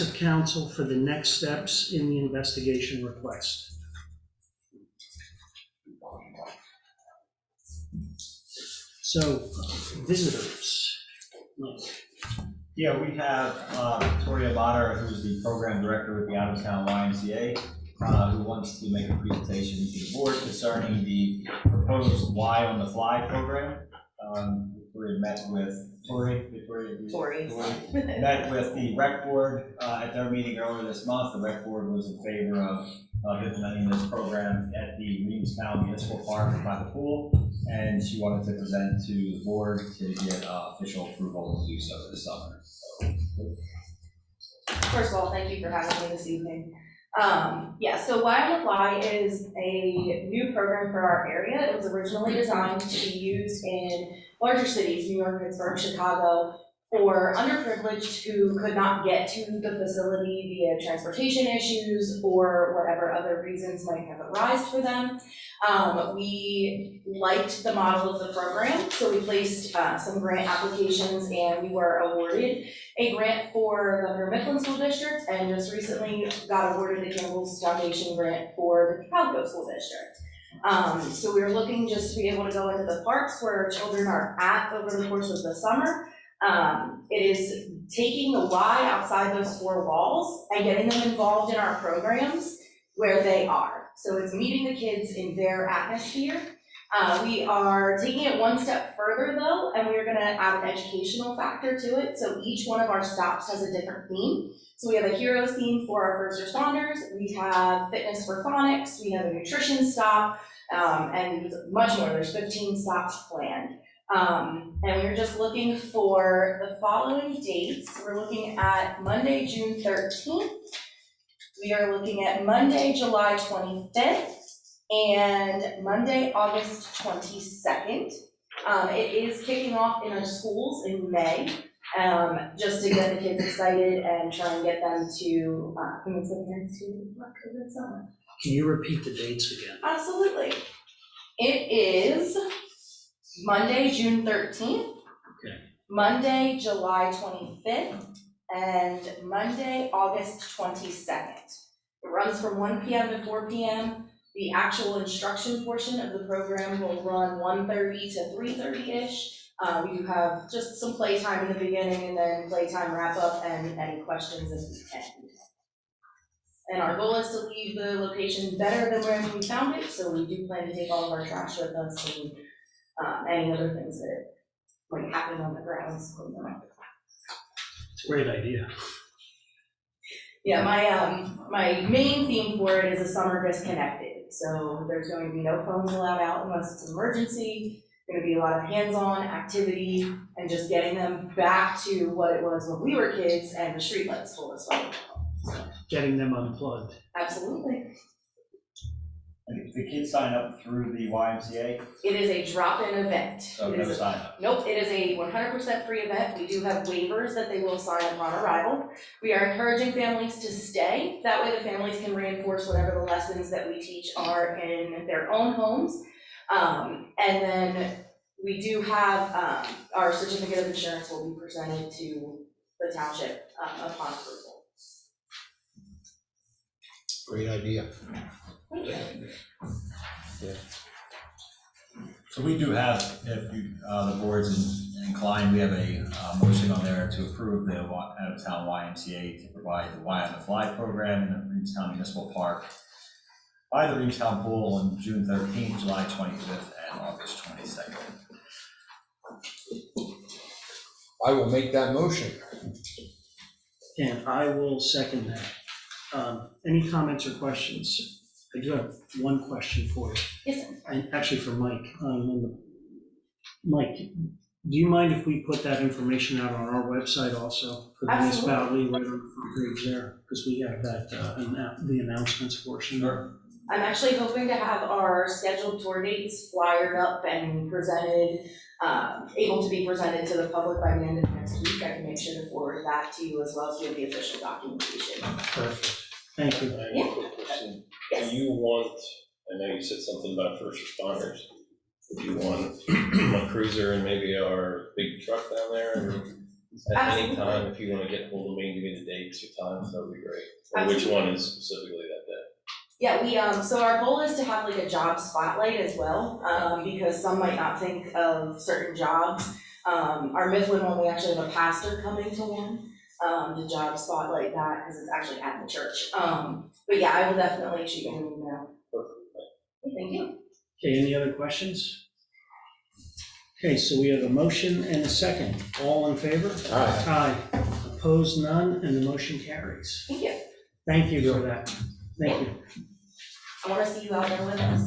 of council for the next steps in the investigation request. So, visitors. Yeah, we have Victoria Motter, who's the program director with the Out-of-Town YMCA, who wants to make a presentation to the board concerning the proposed Y on the Fly program. Victoria met with Tori met with the rec board at their meeting earlier this month. The rec board was in favor of implementing this program at the Reamstown Municipal Park by the pool, and she wanted to present to the board to get official approval to do so this summer. First of all, thank you for having me this evening. Yeah, so Y on the Fly is a new program for our area. It was originally designed to be used in larger cities, New York, Pittsburgh, Chicago, for underprivileged who could not get to the facility via transportation issues or whatever other reasons might have arisen for them. We liked the model of the program, so we placed some grant applications, and we were awarded a grant for the Governor Mifflin School District, and just recently got awarded the Campbell's Foundation grant for the Cocalico School District. So we were looking just to be able to go into the parks where our children are at over the course of the summer. It is taking the Y outside those four walls and getting them involved in our programs where they are. So it's meeting the kids in their atmosphere. We are taking it one step further though, and we're gonna add an educational factor to it. So each one of our stops has a different theme. So we have a heroes theme for our first responders. We have fitness for phonics. We have a nutrition stop, and much more. There's 15 stops planned. And we're just looking for the following dates. We're looking at Monday, June 13th. We are looking at Monday, July 25th, and Monday, August 22nd. It is kicking off in our schools in May, just to get the kids excited and try and get them to convince the parents to work a good summer. Can you repeat the dates again? Absolutely. It is Monday, June 13th, Okay. Monday, July 25th, and Monday, August 22nd. It runs from 1 p.m. to 4 p.m. The actual instruction portion of the program will run 1:30 to 3:30-ish. We do have just some playtime in the beginning and then playtime wrap up and any questions at the end. And our goal is to leave the location better than where we found it, so we do plan to take all of our trash with us and any other things that might happen on the grounds. It's a great idea. Yeah, my main theme for it is a summer disconnected. So there's going to be no phones allowed out unless it's an emergency. Going to be a lot of hands-on activity and just getting them back to what it was when we were kids and the streetlights told us what it was. So, Getting them unplugged. absolutely. And the kids sign up through the YMCA? It is a drop-in event. So no sign up? Nope, it is a 100% free event. We do have waivers that they will sign upon arrival. We are encouraging families to stay. That way the families can reinforce whatever the lessons that we teach are in their own homes. And then we do have our certificate of insurance will be presented to the township upon approval. Great idea. Thank you. Yeah. So we do have, if you, the board's inclined, we have a motion on there to approve the out-of-town YMCA to provide the Y on the Fly program in the Reamstown Municipal Park by the Reamstown Pool on June 13th, July 25th, and August 22nd. I will make that motion. And I will second that. Any comments or questions? I do have one question for you. Yes, sir. And actually for Mike. Mike, do you mind if we put that information out on our website also for the municipality, right on the front page there? Because we have that, the announcements portion. Sure. I'm actually hoping to have our scheduled tour dates flyered up and presented, able to be presented to the public by the end of next week. I can make sure to forward that to you as well as you have the official documentation. Perfect. Thank you. Yeah. Yes. Do you want, I know you said something about first responders, would you want a cruiser and maybe our big truck down there? And At any time, if you want to get hold of me, give me the dates or times, that would be great. Or which one is specifically that day. Yeah, so our goal is to have like a job spotlight as well, because some might not think of certain jobs. Our Mifflin one, we actually have a pastor coming to one, the job spotlight that, because it's actually at the church. But yeah, I will definitely shoot you an email. Thank you. Okay, any other questions? Okay, so we have a motion and a second. All in favor? Aye. Aye. Opposed, none, and the motion carries. Thank you. Thank you for that. Thank you. I want to see you out there with us.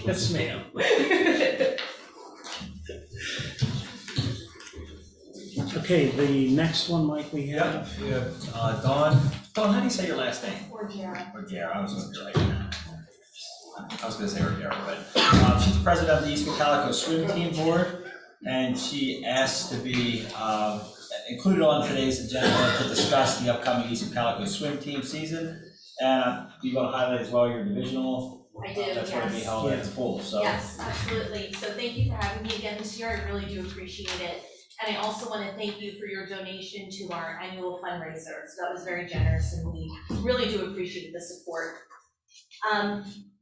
Yes, ma'am. Okay, the next one, Mike, we have. Dawn, how do you say your last name? Orgiera. Orgiera, I was going to be right. I was going to say Orgiera, but she's the president of the East Cocalico Swim Team Board, and she asked to be included on today's agenda to discuss the upcoming East Cocalico Swim Team season. And you want to highlight as well your divisional. I do, That's going to be yes. held at the pool, so. Yes, absolutely. So thank you for having me again this year. I really do appreciate it. And I also want to thank you for your donation to our annual fundraiser. So that was very generous and we really do appreciate the support.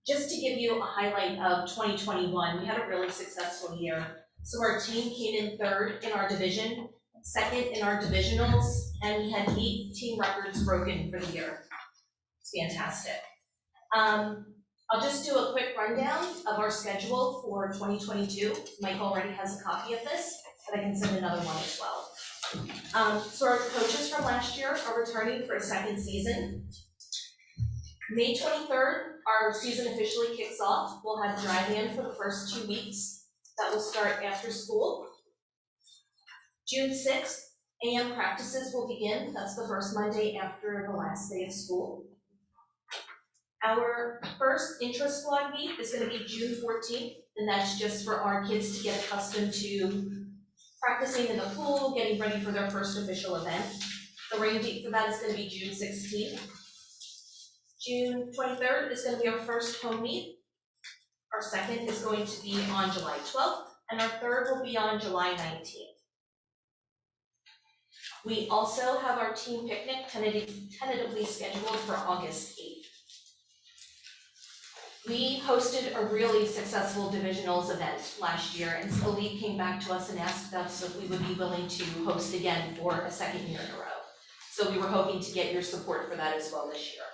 Just to give you a highlight of 2021, we had a really successful year. So our team came in third in our division, second in our divisionals, and we had 8 team records broken for the year. It's fantastic. I'll just do a quick rundown of our schedule for 2022. Mike already has a copy of this, but I can send another one as well. So our coaches from last year are returning for a second season. May 23rd, our season officially kicks off. We'll have drive-in for the first 2 weeks. That will start after school. June 6th, AM practices will begin. That's the first Monday after the last day of school. Our first intra-squad meet is going to be June 14th, and that's just for our kids to get accustomed to practicing in the pool, getting ready for their first official event. The rain date for that is going to be June 16th. June 23rd is going to be our first home meet. Our second is going to be on July 12th, and our third will be on July 19th. We also have our team picnic tentatively scheduled for August 8th. We hosted a really successful divisionals event last year, and so Elite came back to us and asked us if we would be willing to host again for a second year in a row. So we were hoping to get your support for that as well this year.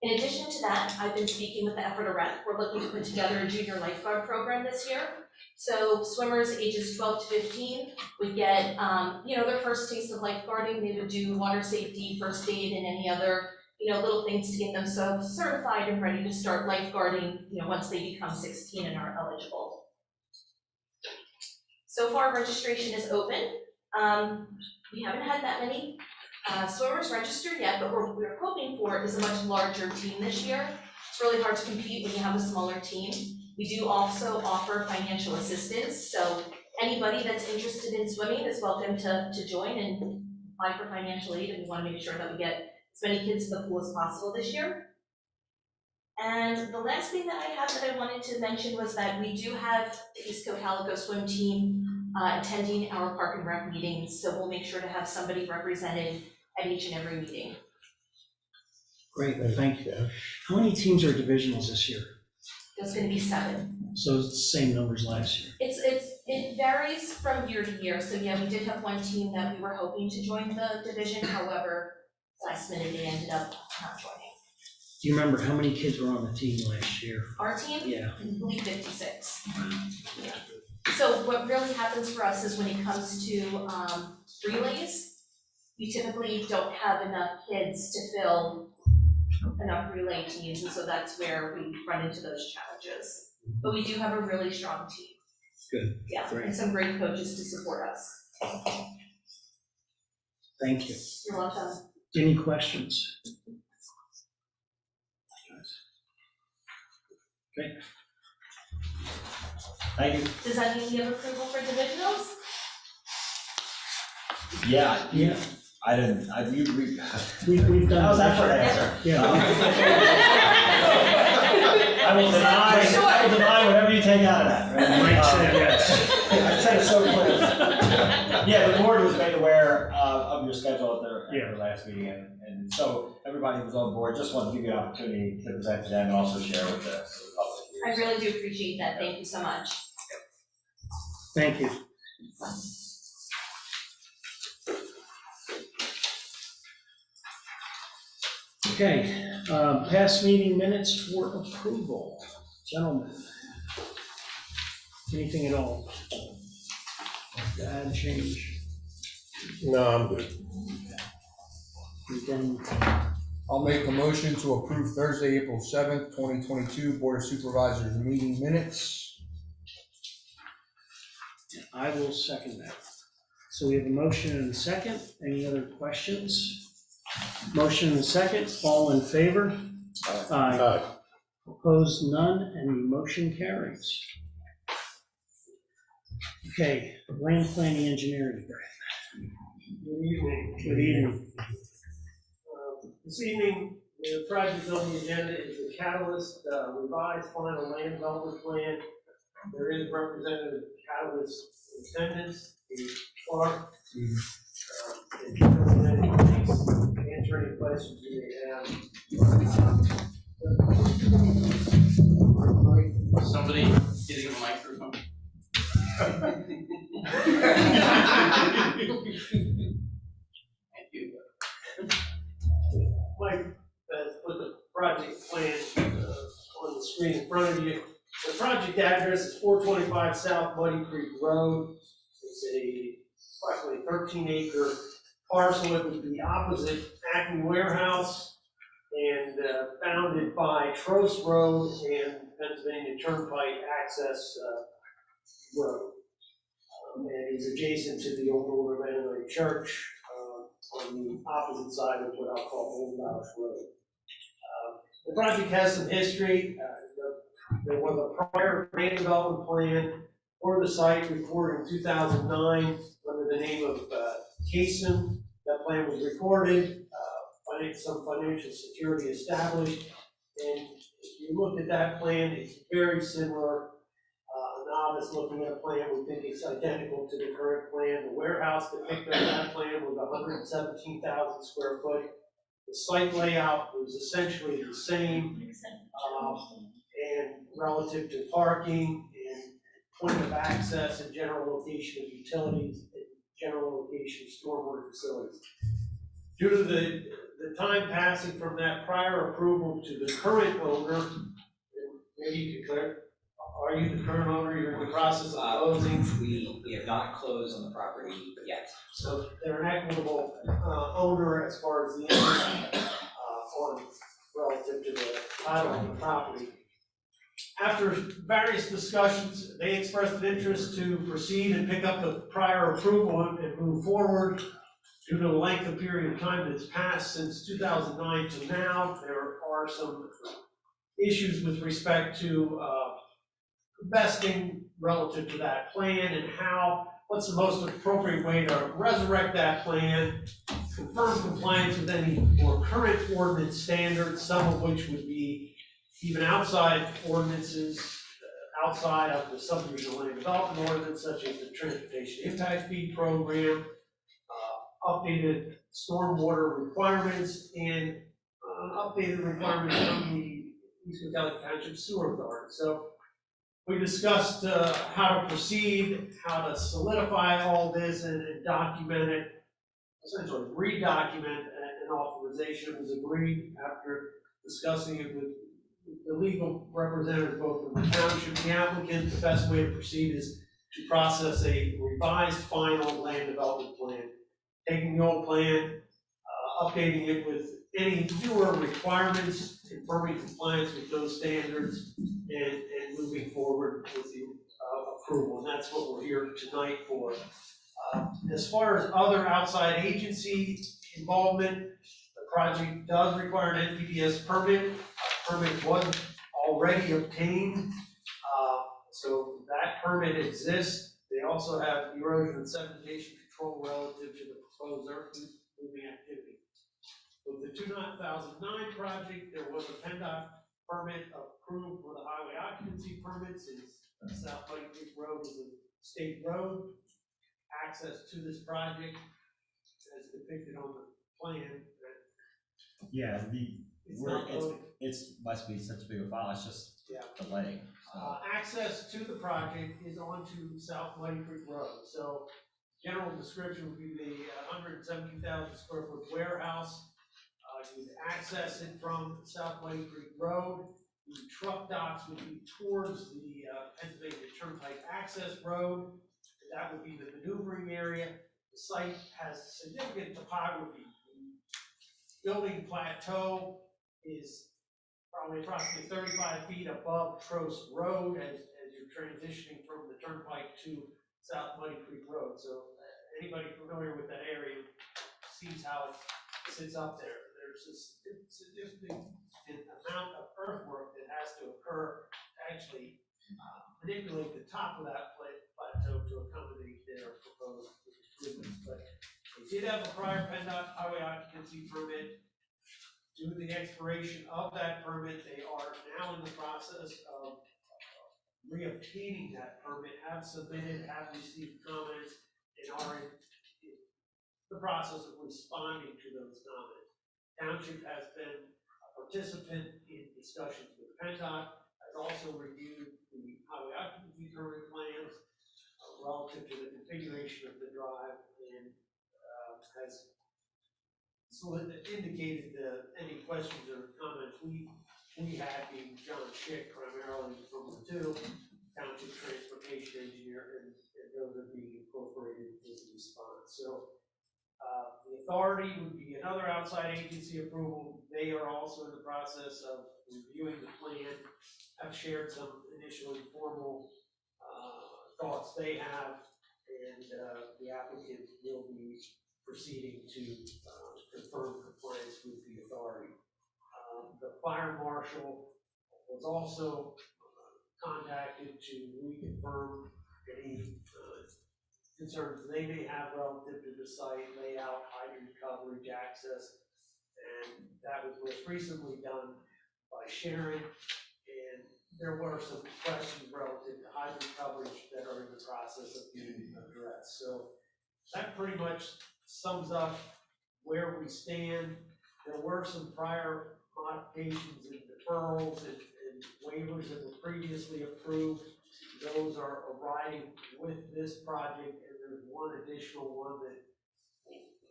In addition to that, I've been speaking with the Ephrata Rep. We're looking to put together a junior lifeguard program this year. So swimmers ages 12 to 15 would get, their first taste of lifeguarding. They would do water safety, first aid, and any other little things to get themselves certified and ready to start lifeguarding, once they become 16 and are eligible. So far, registration is open. We haven't had that many swimmers registered yet, but what we're hoping for is a much larger team this year. It's really hard to compete when you have a smaller team. We do also offer financial assistance, so anybody that's interested in swimming is welcome to join and apply for financial aid, and we want to make sure that we get as many kids in the pool as possible this year. And the last thing that I have that I wanted to mention was that we do have the East Cocalico swim team attending our Park and Rec meetings, so we'll make sure to have somebody represented at each and every meeting. Great, thank you. How many teams are divisionals this year? There's going to be 7. So it's the same numbers last year. It varies from year to year. So yeah, we did have one team that we were hoping to join the division, however, last minute they ended up not joining. Do you remember how many kids were on the team last year? Our team? Yeah. I believe 56. Yeah. So what really happens for us is when it comes to relays, you typically don't have enough kids to fill enough relay teams, and so that's where we run into those challenges. But we do have a really strong team. Good. Yeah, Great. and some great coaches to support us. Thank you. You're welcome. Any questions? Okay. Thank you. Does that mean we have approval for divisionals? Yeah, Yeah, we've done. How's that for an answer? Yeah. I will deny whatever you take out of that. Right? Mike said yes. I said it so clear. Yeah, the board was made aware of your schedule at their Yeah. last meeting, and so everybody was on board. Just wanted to give you an opportunity to present to them and also share with the public. I really do appreciate that, thank you so much. Thank you. Okay, past meeting minutes for approval. Gentlemen, anything at all? To add, change? No, I'm good. Again, I'll make a motion to approve Thursday, April 7th, 2022 Board of Supervisors meeting minutes. I will second that. So we have a motion and a second. Any other questions? Motion and a second. All in favor? Aye. Opposed, none, and the motion carries. Okay, land planning engineering. Good evening. Good evening. This evening, the project on the agenda is the Catalyst revised final land development plan. There is Representative Catalyst in attendance, Steve Clark. If you don't please answer any questions you may have. Somebody getting a microphone. Thank you. Mike has put the project plan on the screen in front of you. The project address is 425 South Muddy Creek Road. It's a approximately 13-acre parcel. It would be opposite Acme Warehouse and bounded by Trost Road and Pennsylvania Turnpike Access Road. And is adjacent to the Old Order Mennonite Church on the opposite side of what I'll call Old Loush Road. The project has some history. There was a prior land development plan for the site recorded in 2009 under the name of Cason. That plan was recorded, some financial security established, and if you look at that plan, it's very similar. A novice looking at a plan would think it's identical to the current plan. The warehouse depicted on that plan was 117,000 square foot. The site layout was essentially the same, and relative to parking and point of access and general location of utilities and general location of stormwater facilities. Due to the time passing from that prior approval to the current owner, and maybe you can clear, are you the current owner? You're in the process of closing? We have not closed on the property yet. So they're an equitable owner as far as the interest on relative to the title of the property. After various discussions, they expressed an interest to proceed and pick up the prior approval and move forward. Due to the length of period of time that's passed since 2009 to now, there are some issues with respect to vesting relative to that plan and what's the most appropriate way to resurrect that plan, confirm compliance with any more current ordinance standards, some of which would be even outside ordinances, outside of the subdivision land development ordinance, such as the transportation impact fee program, updated stormwater requirements, and updated requirements from the East Cocalico Township Sewer Authority. So we discussed how to proceed, how to solidify all this and document it, essentially re-document an authorization. It was agreed after discussing it with the legal representatives, both from the township and the applicant. The best way to proceed is to process a revised final land development plan, taking the old plan, updating it with any newer requirements, confirming compliance with those standards, and moving forward with the approval. And that's what we're here tonight for. As far as other outside agency involvement, the project does require an NPDES permit. A permit was already obtained, so that permit exists. They also have erosion and sedimentation control relative to the proposed earth moving activity. With the 2009 project, there was a PennDOT permit approved for the highway occupancy permit, since South Muddy Creek Road is a state road. access to this project as depicted on the plan. Yeah, It's not loaded. it's must be such a big a file, it's just Yeah. delaying. Access to the project is onto South Muddy Creek Road. So general description would be the 117,000 square foot warehouse. You'd access it from South Muddy Creek Road. The truck docks would be towards the Pennsylvania Turnpike access road. That would be the maneuvering area. The site has significant topography. The building plateau is probably approximately 35 feet above Trost Road as you're transitioning from the turnpike to South Muddy Creek Road. So anybody familiar with that area sees how it sits up there. There's a significant amount of earthwork that has to occur to actually manipulate the top of that plateau to accommodate their proposed improvements. But they did have a prior PennDOT highway occupancy permit. Due to the expiration of that permit, they are now in the process of reobtaining that permit, have submitted, have received comments, and are in the process of responding to those comments. Township has been a participant in discussions with PennDOT, has also reviewed the highway occupancy permit plans relative to the configuration of the drive, and has indicated any questions or comments we had, being John Schick primarily from the two, Township Transportation Engineer, and those are being incorporated in the response. So the authority would be another outside agency approval. They are also in the process of reviewing the plan. I've shared some initial informal thoughts they have, and the applicant will be proceeding to confirm compliance with the authority. The fire marshal was also contacted to reconfirm any concerns they may have relative to the site, layout, hydrant coverage, access, and that was most recently done by Sharon. And there were some questions relative to hydrant coverage that are in the process of being addressed. So that pretty much sums up where we stand. There were some prior modifications and deferrals and waivers that were previously approved. Those are arriving with this project, and there's one additional one that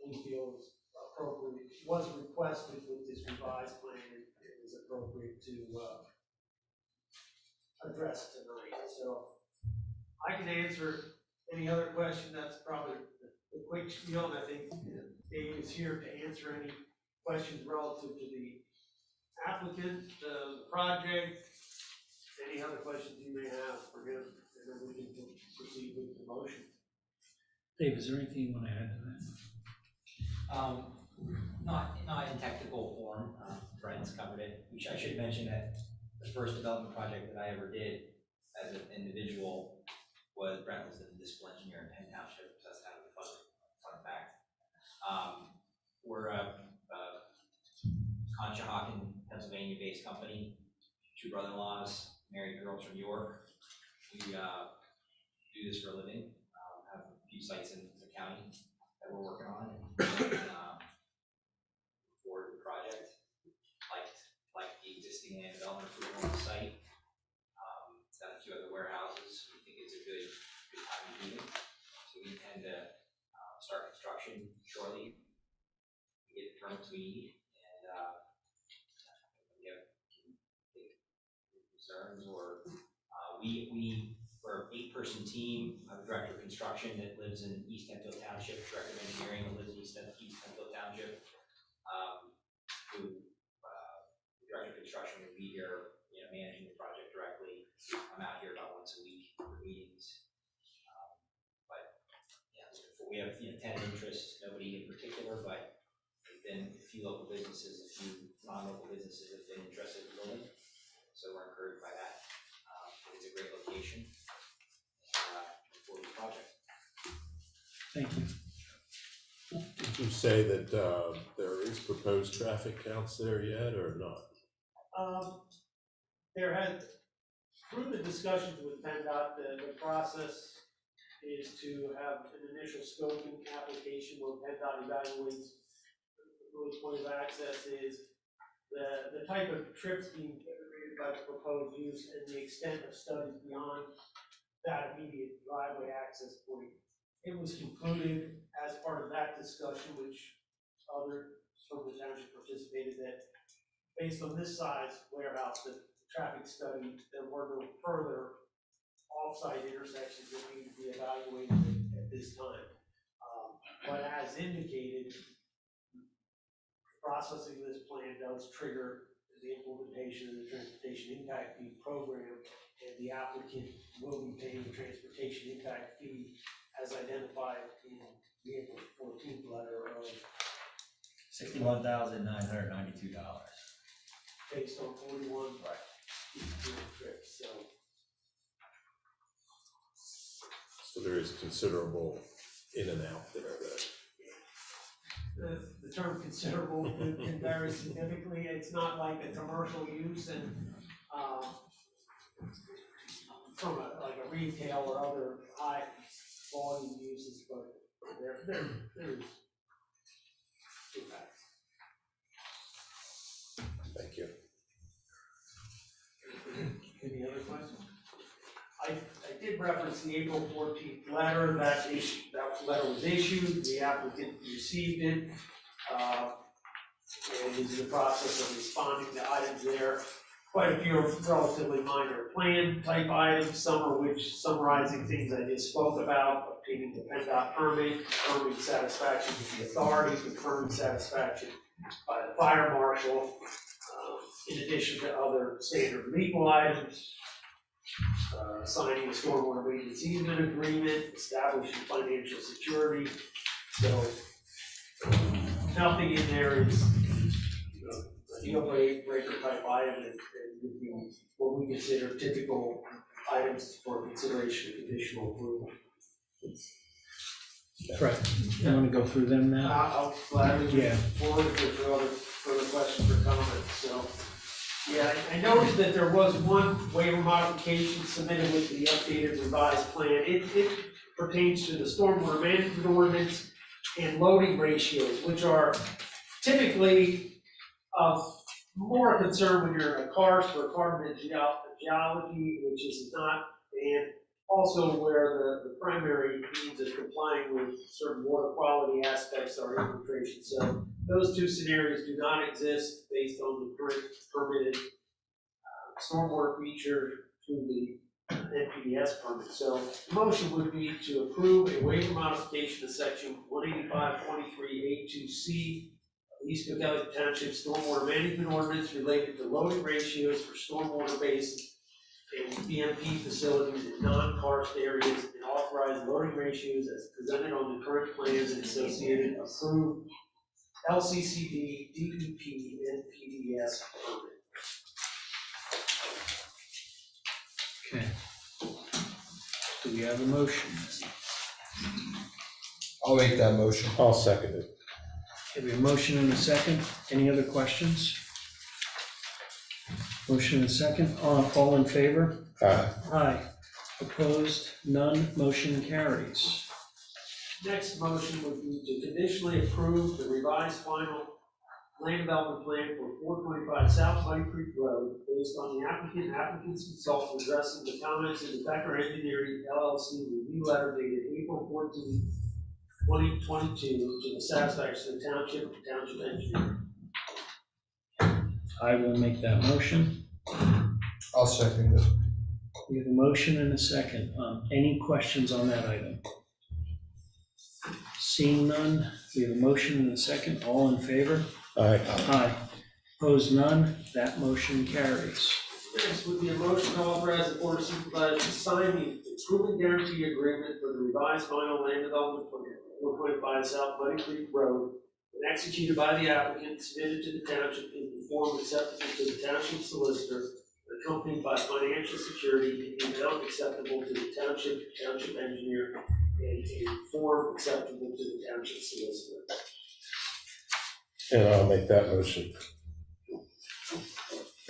we feel is appropriate, was requested with this revised plan, and it is appropriate to address tonight. So I can answer any other question. That's probably the quick spiel, and I think Dave is here to answer any questions relative to the applicant, the project, any other questions you may have for him, and then we can proceed with the motion. Dave, is there anything you want to add to that? Not in technical form, Brent's covered it, which I should mention that the first development project that I ever did as an individual was Brent was the municipal engineer in Penn Township, so that's kind of a fun fact. We're a Conshohocken, Pennsylvania-based company, two brother-in-laws, married girls from New York. We do this for a living, have a few sites in the county that we're working on, and forward the project. Like the existing land development approval on the site. Done a few other warehouses. We think it's a good time to do it. So we intend to start construction shortly. We get the permits we need, and we have concerns, or we're an 8-person team. I'm a director of construction that lives in East Hemphill Township, director of engineering that lives in East Hemphill Township. The director of construction would be here, managing the project directly. I'm out here about once a week for meetings. We have 10 interests, nobody in particular, but there's been a few local businesses, a few non-local businesses have been interested in building. So we're encouraged by that. It's a great location for the project. Thank you. Did you say that there is proposed traffic counts there yet, or not? There had, through the discussions with PennDOT, the process is to have an initial scoping application where PennDOT evaluates the point of access is the type of trips being generated by the proposed use and the extent of studies beyond that immediate driveway access point. It was concluded as part of that discussion, which others from the township participated, that based on this size warehouse, the traffic study, there were no further off-site intersections that need to be evaluated at this time. But as indicated, processing this plan does trigger the implementation of the transportation impact fee program, and the applicant will be paying the transportation impact fee as identified in the April 14th letter of $61,992. based on 41 trips, so. So there is considerable in and out there that. The term considerable can vary significantly. It's not like a commercial use and, from like a retail or other high volume uses, but there's impacts. Thank you. Any other questions? I did reference the April 14th letter. That letter was issued, the applicant received it, and is in the process of responding to items there. Quite a few are relatively minor plan type items, some are which summarizing things I just spoke about, obtaining the PennDOT permit, confirming satisfaction with the authority, confirming satisfaction by the fire marshal, in addition to other standard legal items. Signing a stormwater maintenance easement agreement, establishing financial security. So nothing in there is, a deal breaker type item, and would be what we consider typical items for consideration of conditional approval. Right, you want to go through them now? I'll gladly Yeah. forward if there are other further questions or comments, so. Yeah, I noticed that there was one waiver modification submitted with the updated revised plan. It pertains to the stormwater management ordinance and loading ratios, which are typically of more concern when you're in a karst or carbon geology, which is not, and also where the primary means of complying with certain water quality aspects are infiltration. So those two scenarios do not exist based on the current permitted stormwater feature through the NPDS permit. So the motion would be to approve a waiver modification of section 185.23A2C of East Cocalico Township Stormwater Management Ordinance related to loading ratios for stormwater basins and BMP facilities in non-karst areas, and authorize loading ratios as presented on the current plans and associated approved LCCD, DEP, and PDS permit. Okay. Do we have a motion? I'll make that motion. I'll second it. Have we have a motion and a second? Any other questions? Motion and a second. All in favor? Aye. Aye. Opposed? None. Motion carries. Next motion would be to conditionally approve the revised final land development plan for 425 South Muddy Creek Road based on the applicant's consultant addressing the comments in the Becker Engineering LLC review letter dated April 14, 2022 to the satisfaction of the township engineer. I will make that motion. I'll second it. We have a motion and a second. Any questions on that item? Seeing none, we have a motion and a second. All in favor? Aye. Aye. Opposed? None. That motion carries. Next would be a motion to authorize the board of supervisors to sign the improvement guarantee agreement for the revised final land development plan, 425 South Muddy Creek Road, and executed by the applicant, submitted to the township in the form acceptable to the township solicitor, accompanied by financial security in the amount acceptable to the township engineer, and a form acceptable to the township solicitor. And I'll make that motion.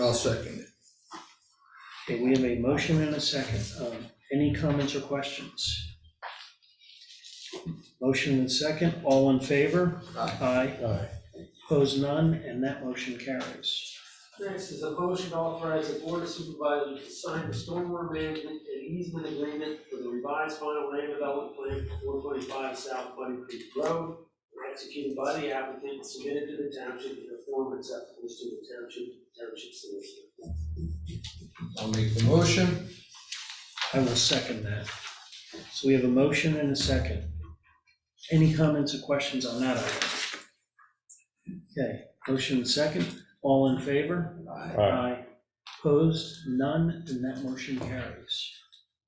I'll second it. Okay, we have a motion and a second. Any comments or questions? Motion and second, all in favor? Aye. Aye. Opposed, none, and that motion carries. Next is a motion to authorize the board of supervisors to sign the stormwater management and easement agreement for the revised final land development plan for 425 South Muddy Creek Road, executed by the applicant and submitted to the township in a form acceptable to the township solicitor. I'll make the motion. I will second that. So we have a motion and a second. Any comments or questions on that item? Okay, motion and second, all in favor? Aye. Opposed, none, and that motion carries.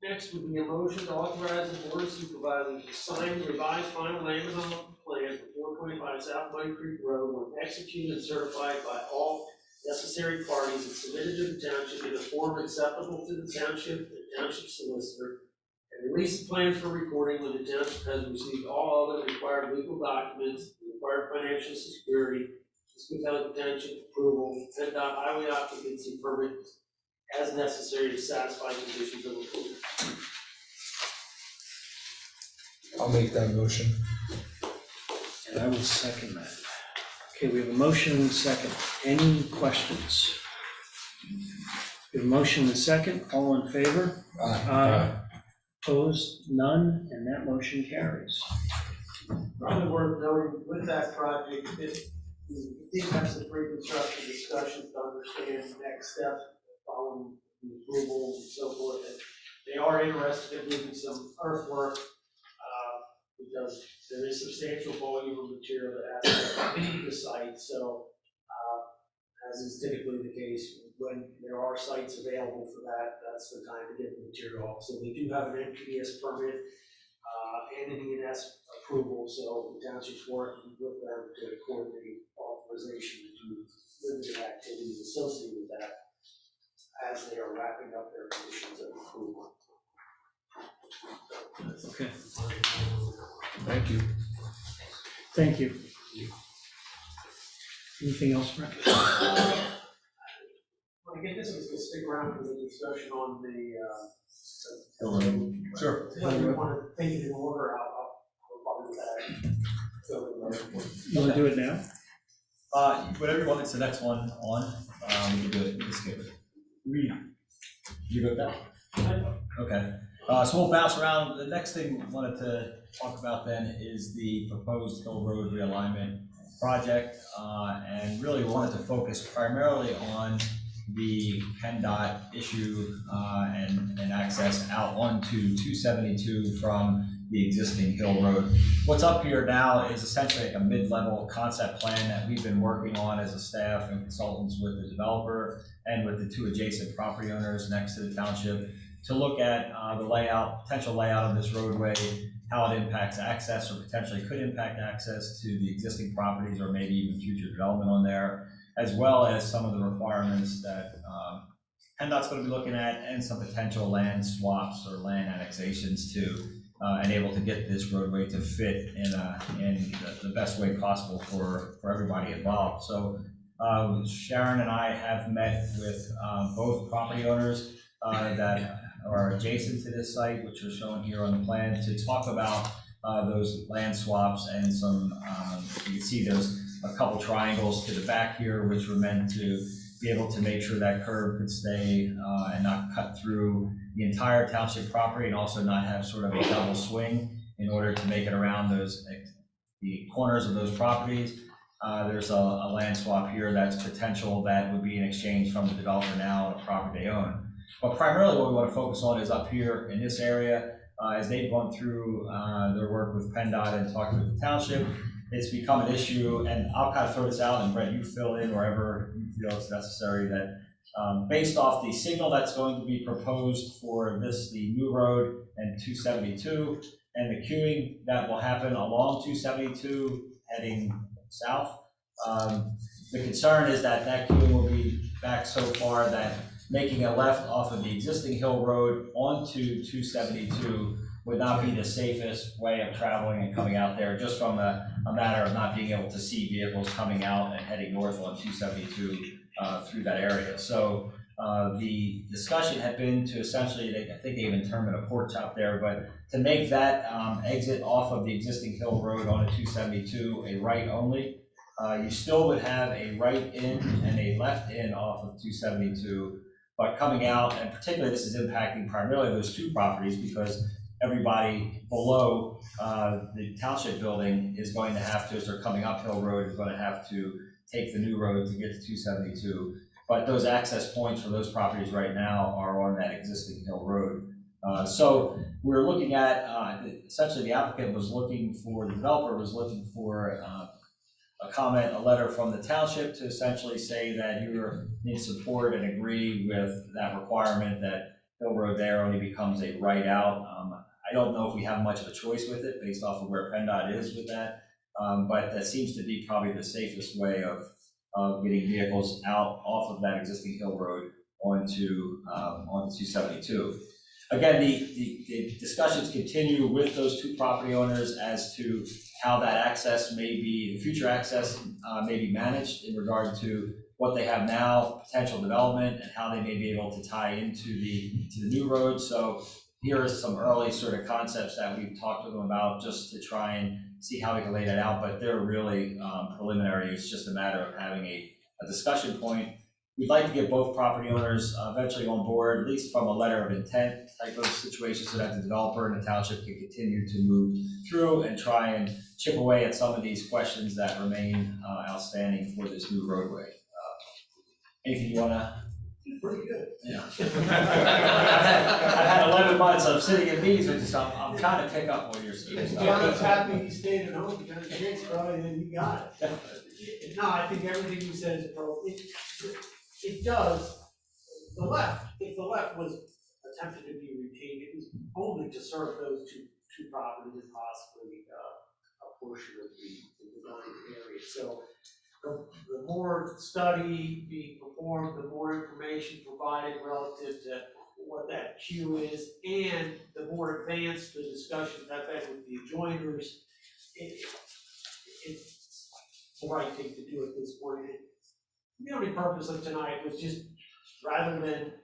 Next would be a motion to authorize the board of supervisors to sign the revised final land development plan for 425 South Muddy Creek Road when executed and certified by all necessary parties and submitted to the township in a form acceptable to the township and township solicitor, and release the plans for recording when the township has received all other required legal documents, required financial security, Cocalico Township approval, PennDOT highway occupancy permit as necessary to satisfy conditions of approval. I'll make that motion. And I will second that. Okay, we have a motion and a second. Any questions? We have a motion and a second, all in favor? Aye. Opposed, none, and that motion carries. Probably worth noting with that project, we have some pre-construction discussions to understand the next steps following the approvals and so forth. And they are interested in doing some earthwork because there is substantial volume of material that has to leave the site. So as is typically the case, when there are sites available for that, that's the time to get the material off. So they do have an NPDES permit and an ENS approval, so the township's working with them to coordinate authorization to do limited activities associated with that as they are wrapping up their conditions of approval. Okay, Thank you. thank you. Anything else, Brett? I guess this is going to stick around for the discussion on the, Sure. whether you want to take it in order, I'll follow that. You want to do it now? Whatever you want, it's the next one on, we can do it, we can skip it. You good with that? Okay, so we'll bounce around. The next thing I wanted to talk about then is the proposed Hill Road realignment project, and really wanted to focus primarily on the PennDOT issue and access out onto 272 from the existing Hill Road. What's up here now is essentially like a mid-level concept plan that we've been working on as a staff and consultants with the developer and with the two adjacent property owners next to the township to look at the layout, potential layout of this roadway, how it impacts access or potentially could impact access to the existing properties or maybe even future development on there, as well as some of the requirements that PennDOT's going to be looking at and some potential land swaps or land annexations to enable to get this roadway to fit in the best way possible for everybody involved. So Sharon and I have met with both property owners that are adjacent to this site, which are shown here on the plan, to talk about those land swaps and some, you can see there's a couple triangles to the back here, which were meant to be able to make sure that curb could stay and not cut through the entire township property and also not have sort of a double swing in order to make it around the corners of those properties. There's a land swap here that's potential that would be in exchange from the developer now on a property they own. But primarily what we want to focus on is up here in this area. As they've gone through their work with PennDOT and talking with the township, it's become an issue, and I'll kind of throw this out, and Brett, you fill in wherever you feel it's necessary, that based off the signal that's going to be proposed for this, the new road and 272, and the queuing that will happen along 272 heading south, the concern is that that queuing will be back so far that making a left off of the existing Hill Road onto 272 would not be the safest way of traveling and coming out there, just from a matter of not being able to see vehicles coming out and heading north on 272 through that area. So The discussion had been to essentially, I think they even termed it a pork chop there, but to make that exit off of the existing Hill Road onto 272 a right only. You still would have a right in and a left in off of 272, but coming out, and particularly this is impacting primarily those two properties because everybody below the township building is going to have to, as they're coming up Hill Road, is going to have to take the new road to get to 272. But those access points for those properties right now are on that existing Hill Road. So we're looking at, essentially the applicant was looking for, the developer was looking for a comment, a letter from the township to essentially say that you are in support and agree with that requirement that Hill Road there only becomes a right out. I don't know if we have much of a choice with it based off of where PennDOT is with that, but that seems to be probably the safest way of getting vehicles out off of that existing Hill Road onto 272. Again, the discussions continue with those two property owners as to how that access may be, the future access may be managed in regard to what they have now, potential development, and how they may be able to tie into the new road. So here are some early sort of concepts that we've talked to them about just to try and see how we can lay that out, but they're really preliminary. It's just a matter of having a discussion point. We'd like to get both property owners eventually on board, at least from a letter of intent type of situation, so that the developer and the township can continue to move through and try and chip away at some of these questions that remain outstanding for this new roadway. Anything you want to? Pretty good. Yeah. I've had 11 months of sitting in meetings with you, so I'm trying to pick up what you're saying. John's happy he stayed at home, because Jake's probably, then you got it. No, I think everything you said is appropriate. It does, if the left was attempted to be retained, it was only to serve those two properties and possibly a portion of the development area. So the more study being performed, the more information provided relative to what that queue is, and the more advanced the discussions I've had with the adjoiners, it's the right thing to do at this point. The only purpose of tonight was just, rather than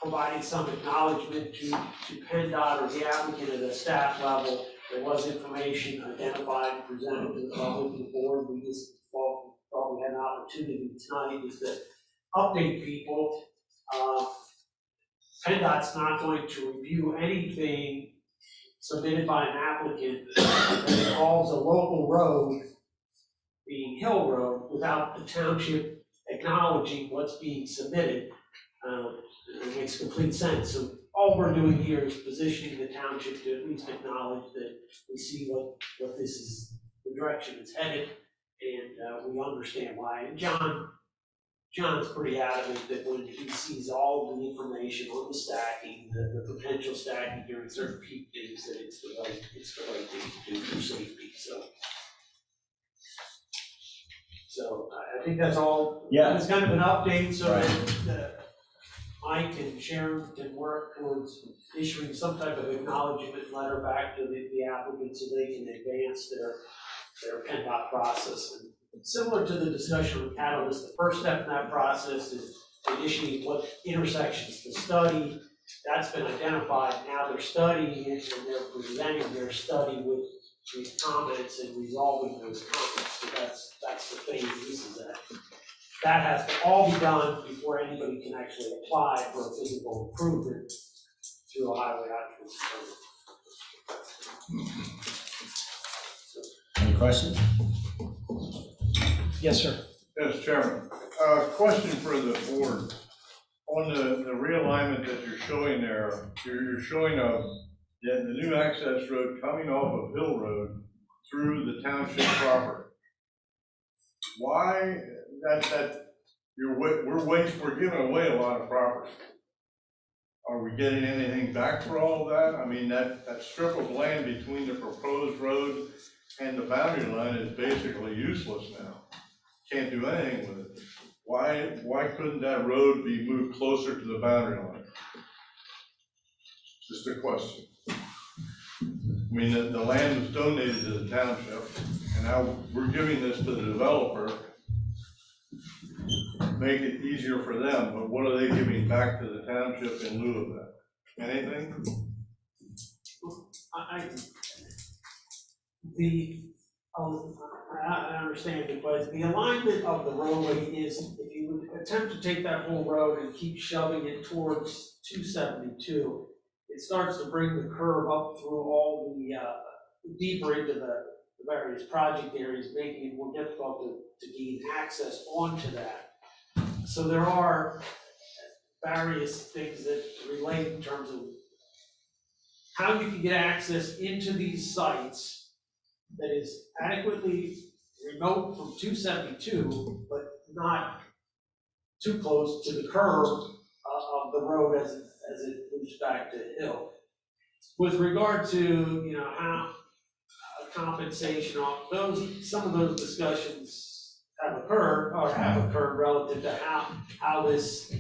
providing some acknowledgement to PennDOT or the applicant at a staff level, there was information identified and presented to the public and the board. We just thought we had an opportunity tonight just to update people. PennDOT's not going to review anything submitted by an applicant that involves a local road, being Hill Road, without the township acknowledging what's being submitted. It makes complete sense. So all we're doing here is positioning the township to at least acknowledge that we see what this is, the direction it's headed, and we understand why. And John's pretty adamant that when he sees all the information on the stacking, the potential stacking during certain peak days, that it's the right thing to do for safety. So I think that's all. Yeah. It's kind of an update so Right. that Mike and Sharon can work towards issuing some type of acknowledgement letter back to the applicant so they can advance their PennDOT process. And similar to the discussion on Catalyst, the first step in that process is initiating what intersections to study. That's been identified. Now they're studying it and they're presenting their study with comments and resolving those comments. So that's the phase this is at. That has to all be done before anybody can actually apply for a physical improvement through a highway occupancy permit. Any questions? Yes, sir. Yes, Chairman. Question for the board. On the realignment that you're showing there, you're showing the new access road coming off of Hill Road through the township property. Why we're giving away a lot of property. Are we getting anything back for all of that? I mean, that strip of land between the proposed road and the boundary line is basically useless now. Can't do anything with it. Why couldn't that road be moved closer to the boundary line? Just a question. I mean, the land was donated to the township, and now we're giving this to the developer. make it easier for them, but what are they giving back to the township in lieu of that? Anything? I understand it, but the alignment of the roadway is, if you would attempt to take that whole road and keep shoving it towards 272, it starts to bring the curve up through all the, deeper into the various project areas, making it more difficult to gain access onto that. So there are various things that relate in terms of how you can get access into these sites that is adequately remote from 272, but not too close to the curve of the road as it moves back to the hill. With regard to, how compensation, some of those discussions have occurred relative to how this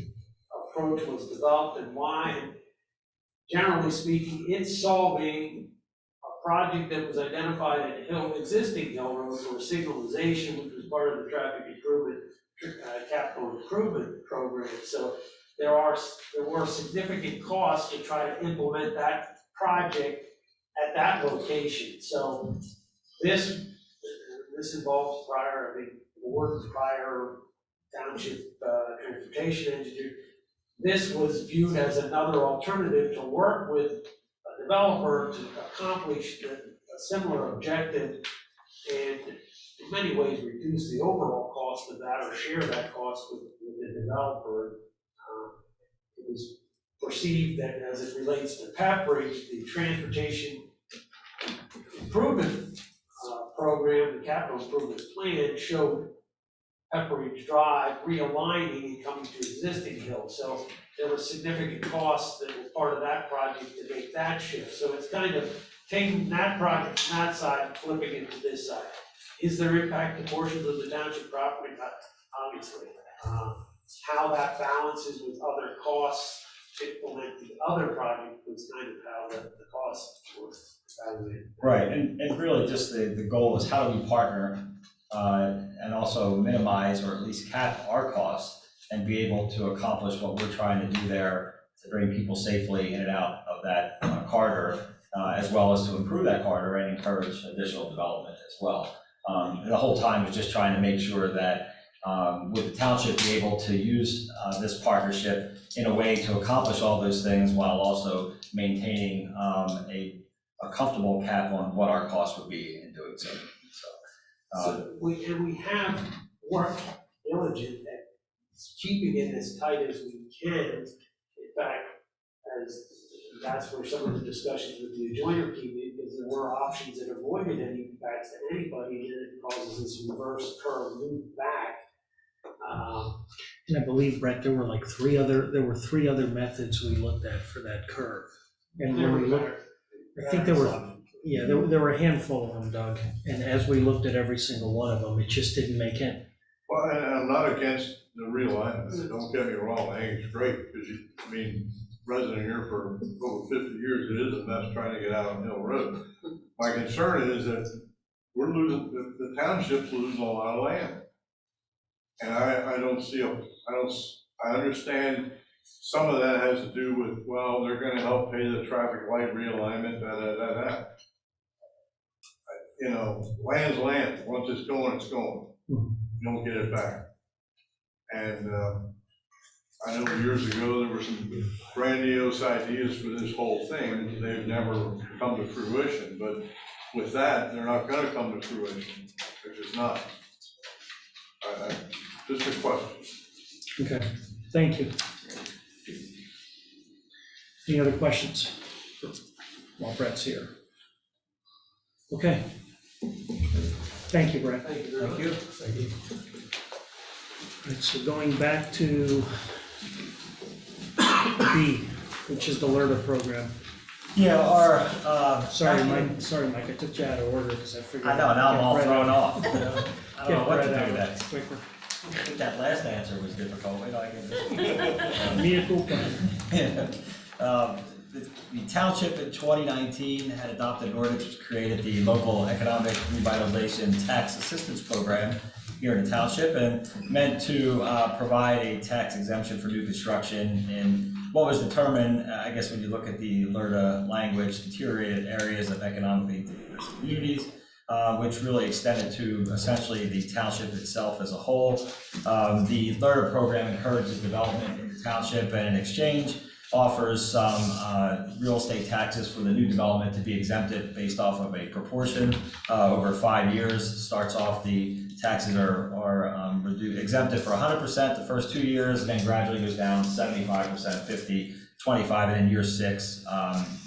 approach was developed and why. Generally speaking, it's solving a project that was identified at existing hill road for signalization, which was part of the traffic improvement, capital improvement program. So there were significant costs to try to implement that project at that location. So this involves prior township transportation engineer. This was viewed as another alternative to work with a developer to accomplish a similar objective and in many ways reduce the overall cost of that or share that cost with the developer. It was perceived that as it relates to Pepperidge, the transportation improvement program, the capital improvement plan showed Pepperidge Drive realigning and coming to existing hills. So there was significant costs that were part of that project to make that shift. So it's kind of taking that project from that side and flipping it to this side. Is there impact to portions of the township property? Obviously. How that balances with other costs to implement the other project was kind of how the costs were evaluated. Right, and really just the goal is how do we partner and also minimize or at least cap our costs and be able to accomplish what we're trying to do there to bring people safely in and out of that corridor, as well as to improve that corridor and encourage additional development as well. The whole time is just trying to make sure that with the township be able to use this partnership in a way to accomplish all those things while also maintaining a comfortable cap on what our costs would be in doing so. So we have worked diligent at keeping it as tight as we can. In fact, that's where some of the discussions with the adjoiner came in, because there were options that avoided any impacts to anybody, and it causes this reverse curve move back. And I believe, Brett, there were three other methods we looked at for that curve. And when we looked, I think there were a handful of them, Doug. And as we looked at every single one of them, it just didn't make it. Well, and I'm not against the realignment, don't get me wrong, I think it's great, because resident here for over 50 years, it is a mess trying to get out on Hill Road. My concern is that we're losing, the township's losing a lot of land. And I understand some of that has to do with, well, they're gonna help pay the traffic light realignment, Land's land, once it's going, it's going. You don't get it back. And I know years ago, there were some grandiose ideas for this whole thing. They've never come to fruition, but with that, they're not gonna come to fruition. They're just not. Just a question. Okay, thank you. Any other questions while Brett's here? Okay. Thank you, Brett. Thank you very much. Thank you. All right, so going back to B, which is the LERTA program. Yeah, our, Sorry, Mike, I took you out of order because I figured. I know, now I'm all thrown off. I don't know Get what to Brett do out next. quicker. I think that last answer was difficult, wait, I can. Mea culpa. The township in 2019 had adopted an ordinance which created the local economic revitalization tax assistance program here in the township, and meant to provide a tax exemption for new construction in what was determined, I guess when you look at the LERTA language, deteriorated areas of economically diverse communities, which really extended to essentially the township itself as a whole. The LERTA program encourages development in the township, and in exchange offers some real estate taxes for the new development to be exempted based off of a proportion over 5 years. Starts off, the taxes are exempted for 100% the first 2 years, and then gradually goes down 75%, 50, 25, and in year 6,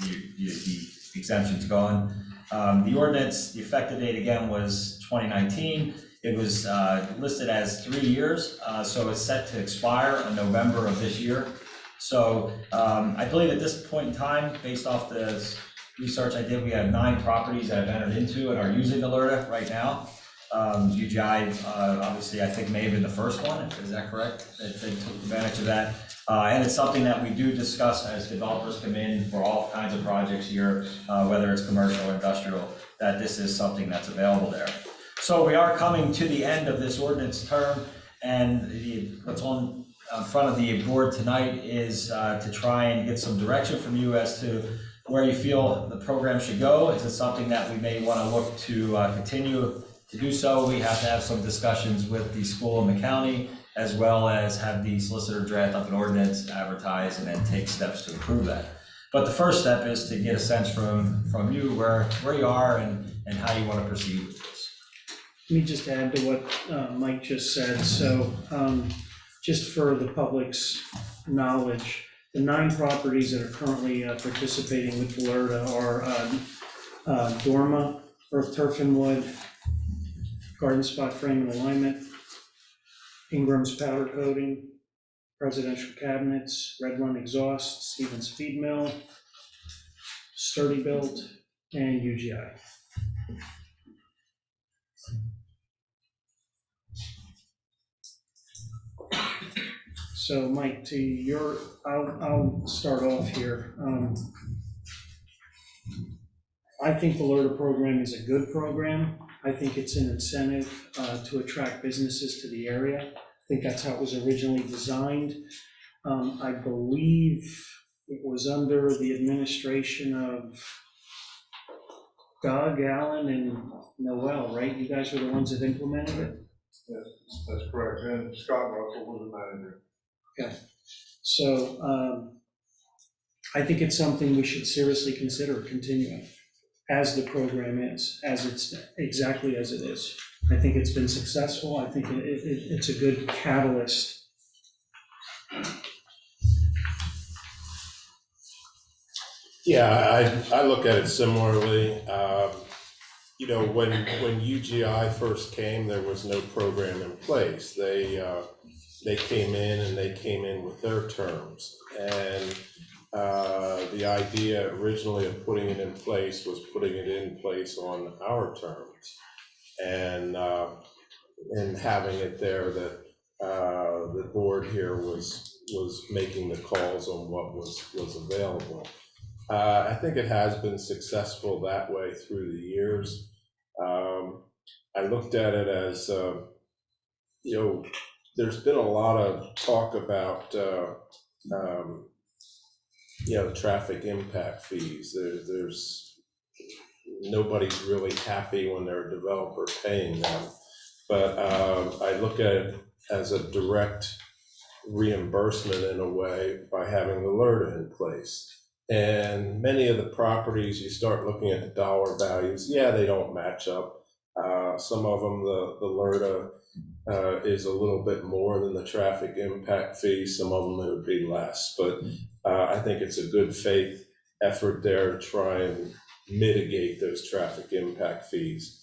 the exemption's gone. The ordinance, the effective date again was 2019. It was listed as 3 years, so it's set to expire in November of this year. So I believe at this point in time, based off the research I did, we have 9 properties that have entered into and are using the LERTA right now. UGI, obviously, I think may have been the first one, is that correct? They took advantage of that. And it's something that we do discuss as developers come in for all kinds of projects here, whether it's commercial or industrial, that this is something that's available there. So we are coming to the end of this ordinance term, and what's on front of the board tonight is to try and get some direction from you as to where you feel the program should go. Is it something that we may want to look to continue to do so? We have to have some discussions with the school and the county, as well as have the solicitor draft up an ordinance, advertise, and then take steps to improve that. But the first step is to get a sense from you where you are and how you want to proceed with this. Let me just add to what Mike just said. So just for the public's knowledge, the 9 properties that are currently participating with LERTA are Dorma, Earth, Turf and Wood, Garden Spot Frame and Alignment, Ingram's Powder Coating, Presidential Cabinets, Red Run Exhaust, Stevens Feed Mill, Sturdy Built, and UGI. So Mike, to your, I'll start off here. I think the LERTA program is a good program. I think it's an incentive to attract businesses to the area. I think that's how it was originally designed. I believe it was under the administration of Doug, Allen, and Noel, right? You guys were the ones that implemented it? Yes, that's correct, and Scott Russell was the manager. Okay, so I think it's something we should seriously consider continuing as the program is, as it's exactly as it is. I think it's been successful. I think it's a good catalyst. Yeah, I look at it similarly. You know, when UGI first came, there was no program in place. They came in and they came in with their terms, and the idea originally of putting it in place was putting it in place on our terms, and having it there that the board here was making the calls on what was available. I think it has been successful that way through the years. I looked at it as, you know, there's been a lot of talk about, you know, traffic impact fees. There's nobody's really happy when they're a developer paying them. But I look at it as a direct reimbursement in a way by having the LERTA in place. And many of the properties, you start looking at the dollar values, yeah, they don't match up. Some of them, the LERTA is a little bit more than the traffic impact fee. Some of them it would be less. But I think it's a good faith effort there to try and mitigate those traffic impact fees.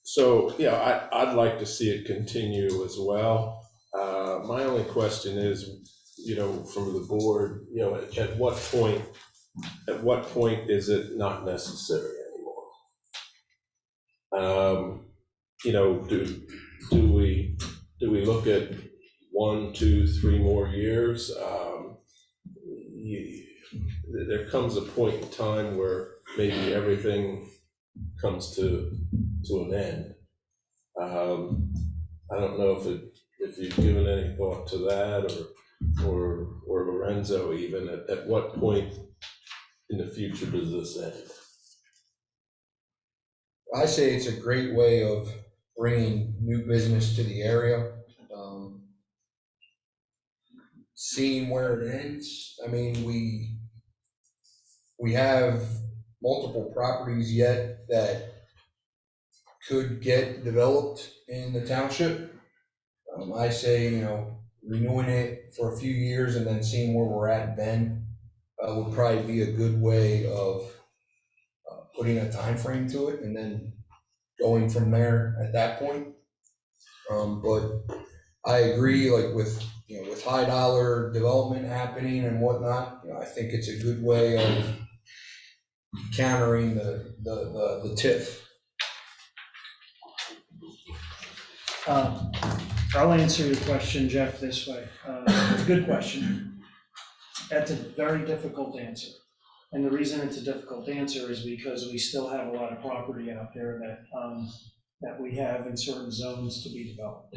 So, yeah, I'd like to see it continue as well. My only question is, you know, from the board, you know, at what point is it not necessary anymore? You know, do we look at 1, 2, 3 more years? There comes a point in time where maybe everything comes to an end. I don't know if you've given any thought to that, or Lorenzo even, at what point in the future does this end? I say it's a great way of bringing new business to the area. Seeing where it ends, I mean, we have multiple properties yet that could get developed in the township. I say, renewing it for a few years and then seeing where we're at then would probably be a good way of putting a time frame to it and then going from there at that point. But I agree, like with high dollar development happening and whatnot, I think it's a good way of countering the TIF. I'll answer your question, Jeff, this way. It's a good question. That's a very difficult answer. And the reason it's a difficult answer is because we still have a lot of property out there that we have in certain zones to be developed.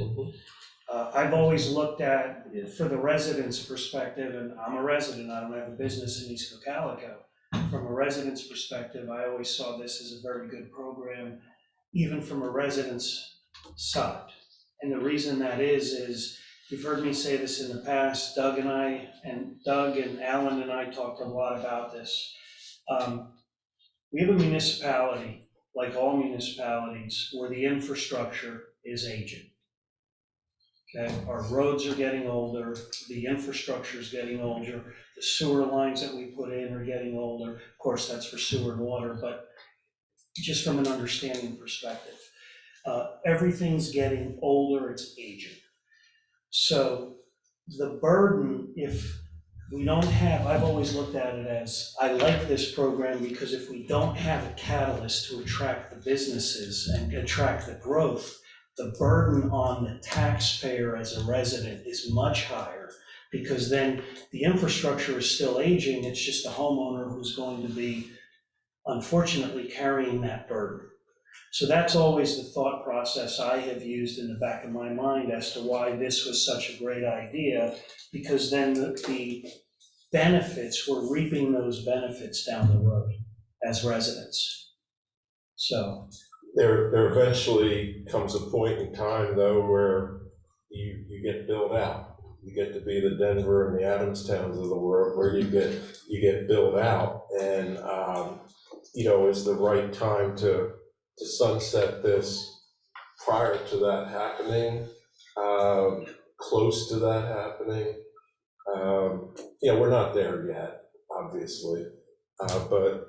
I've always looked at, for the residents' perspective, and I'm a resident, I don't have a business in East Cocalico. From a resident's perspective, I always saw this as a very good program, even from a resident's side. And the reason that is you've heard me say this in the past, Doug and Alan and I talked a lot about this. We have a municipality, like all municipalities, where the infrastructure is aging. Okay, our roads are getting older, the infrastructure is getting older, the sewer lines that we put in are getting older. Of course, that's for sewer and water, but just from an understanding perspective. Everything's getting older, it's aging. So the burden, if we don't have, I've always looked at it as, I like this program because if we don't have a catalyst to attract the businesses and attract the growth, the burden on the taxpayer as a resident is much higher, because then the infrastructure is still aging, it's just the homeowner who's going to be, unfortunately, carrying that burden. So that's always the thought process I have used in the back of my mind as to why this was such a great idea, because then the benefits, we're reaping those benefits down the road as residents. So. There eventually comes a point in time, though, where you get built out. You get to be the Denver and the Adamstowns of the world, where you get built out, and is the right time to sunset this prior to that happening, close to that happening. We're not there yet, obviously, but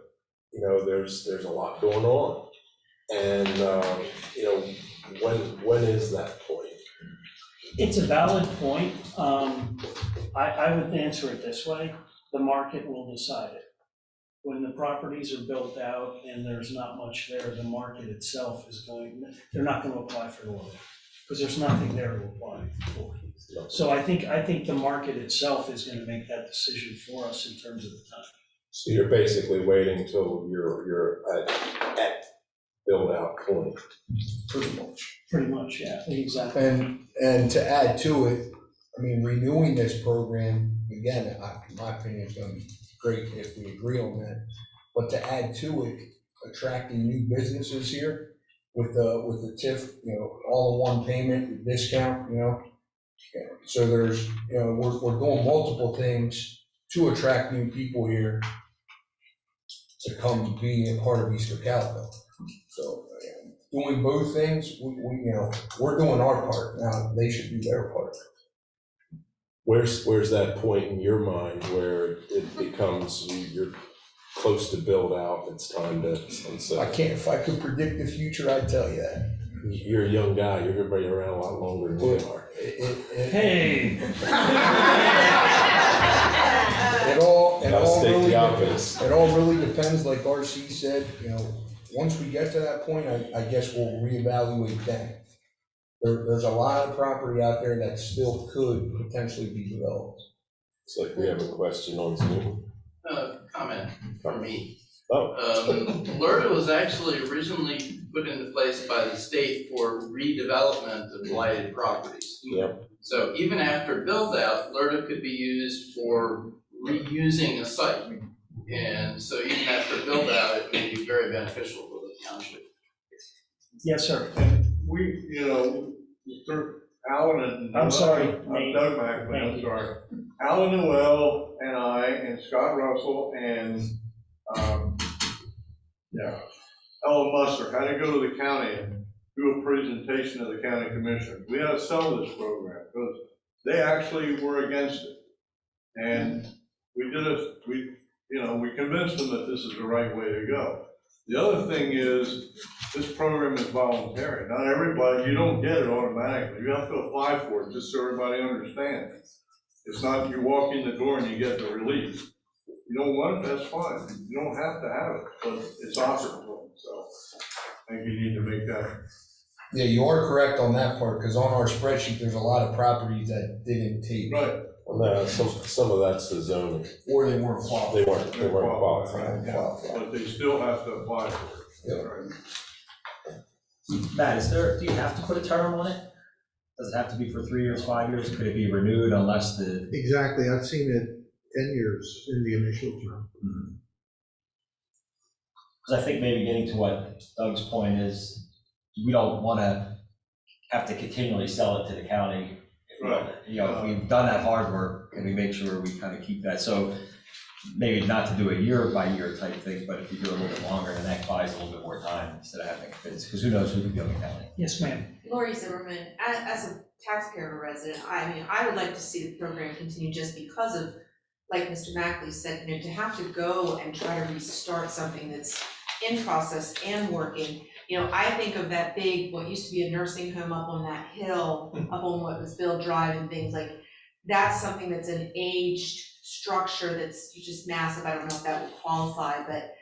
there's a lot going on. And, when is that point? It's a valid point. I would answer it this way. The market will decide it. When the properties are built out and there's not much there, the market itself they're not going to apply for the loan because there's nothing there to apply for. So I think the market itself is going to make that decision for us in terms of the time. So you're basically waiting till you're at build out point. Pretty much, yeah, exactly. And to add to it, I mean, renewing this program, again, in my opinion, is going to be great if we agree on that. But to add to it, attracting new businesses here with the TIF, all in one payment, discount, So there's, we're doing multiple things to attract new people here to come be a part of East Cocalico. So doing both things, we're doing our part. Now they should do their part. Where's that point in your mind where it becomes you're close to build out, it's time to sunset? If I could predict the future, I'd tell you that. You're a young guy, you're gonna be around a lot longer than we are. Hey! It all really depends, like RC said, once we get to that point, I guess we'll reevaluate then. There's a lot of property out there that still could potentially be developed. It's like we have a question on Zoom. Comment from me. Oh, LERTA was actually originally put into place by the state for redevelopment of blighted properties. Yep. So even after build out, LERTA could be used for reusing a site. And so even after build out, it may be very beneficial for the township. Yes, sir. And we, through Alan and. I'm sorry, I'm Nate. Doug Macklin, Thank I'm you. sorry. Alan Noel and I and Scott Russell and, Ellen Musser had to go to the county and do a presentation to the county commissioners. We had to sell this program because they actually were against it. And we convinced them that this is the right way to go. The other thing is, this program is voluntary. Not everybody, you don't get it automatically. You have to apply for it, just so everybody understands. It's not you walk in the door and you get the release. You don't want it, that's fine. You don't have to have it, but it's optional. So I think you need to make that. Yeah, you are correct on that part, because on our spreadsheet, there's a lot of properties that didn't take. Right. well, no, some of that's the zoning. Or they weren't qualified. They weren't qualified. Yeah, but they still have to apply for it. Yeah. Right. Matt, do you have to put a term on it? Does it have to be for 3 years, 5 years? Could it be renewed unless the? Exactly, I've seen it 10 years in the initial term. Because I think maybe getting to what Doug's point is, we don't want to have to continually sell it to the county. Right. If we've done that hard work, and we make sure we kind of keep that. So maybe not to do a year by year type thing, but if you do a little bit longer, then that buys a little bit more time instead of having it, because who knows who could be on the county. Yes, ma'am. Lori Zimmerman, as a taxpayer and a resident, I would like to see the program continue just because of, like Mr. Mackley said, to have to go and try to restart something that's in process and working. I think of that big, what used to be a nursing home up on that hill, up on what was Bill Drive and things like, that's something that's an aged structure that's just massive. I don't know if that would qualify, but,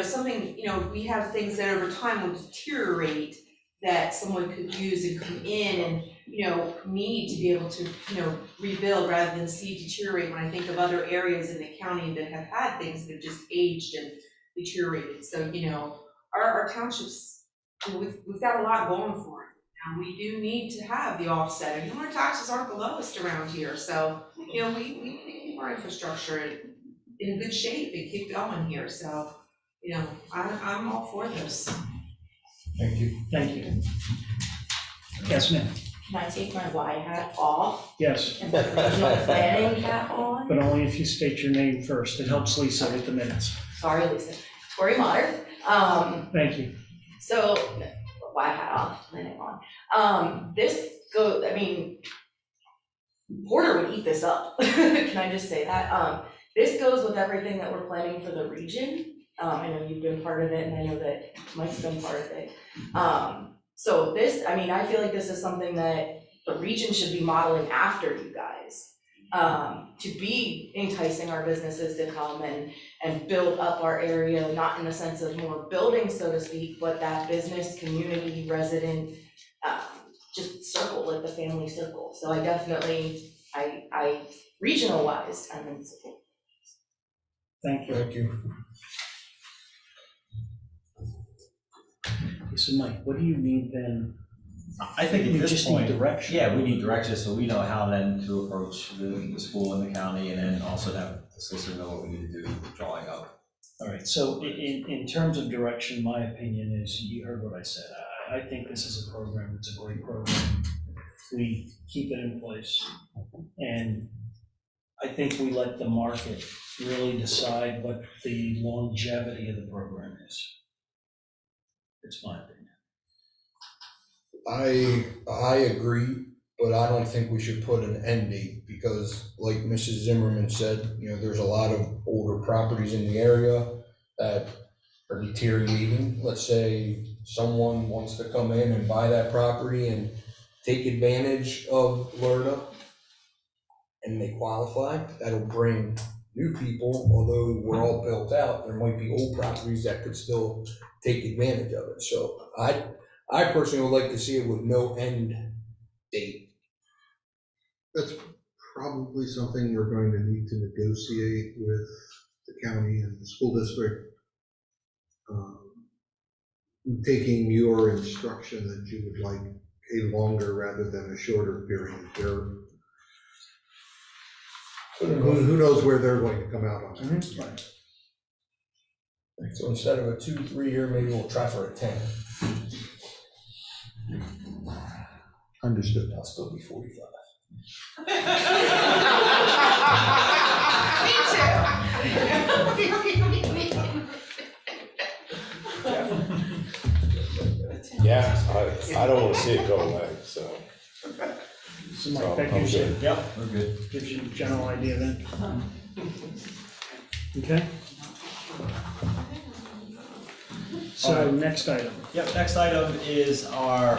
something, we have things that over time will deteriorate that someone could use and come in and, need to be able to, rebuild rather than see deteriorate. When I think of other areas in the county that have had things that have just aged and deteriorated. So, our townships, we've got a lot going for it. And we do need to have the offset. And our taxes aren't the lowest around here. So, we need to keep our infrastructure in good shape and keep going here. So, I'm all for this. Thank you. Thank you. Yes, ma'am. Can I take my Y hat off Yes, and put the regional planning hat on? but only if you state your name first. It helps Lisa with the minutes. Sorry, Lisa. Tori Motter. Thank you. So, Y hat on, planning on. Porter would eat this up. Can I just say that? This goes with everything that we're planning for the region. I know you've been part of it, and I know that Mike's been part of it. So this, I feel like this is something that the region should be modeling after you guys, to be enticing our businesses to come and build up our area, not in the sense of more building, so to speak, but that business, community, resident, just circle, like the family circle. So I definitely, regional wise, I'm in support. Thank you. Thank you. So Mike, what do you need then? I think at You this just point. need direction. Yeah, we need direction, so we know how then to approach the school and the county, and then also have the solicitor know what we need to do with drawing up. All right, so in terms of direction, my opinion is, you heard what I said. I think this is a program, it's a great program. We keep it in place. And I think we let the market really decide what the longevity of the program is. It's my opinion. I agree, but I don't think we should put an end date, because like Mrs. Zimmerman said, there's a lot of older properties in the area that are deteriorating. Let's say someone wants to come in and buy that property and take advantage of LERTA and they qualify, that'll bring new people. Although we're all built out, there might be old properties that could still take advantage of it. So I personally would like to see it with no end date. That's probably something we're going to need to negotiate with the county and the school district taking your instruction that you would like a longer rather than a shorter period. Who knows where they're going to come out on that? So instead of a 2-3 year, maybe we'll try for a 10. Understood. I'll still be 45. Yeah, I don't want to see it go away, so. So Mike, that gives you, Yep, we're good. gives you a general idea then. Okay? So next item. Yep, next item is our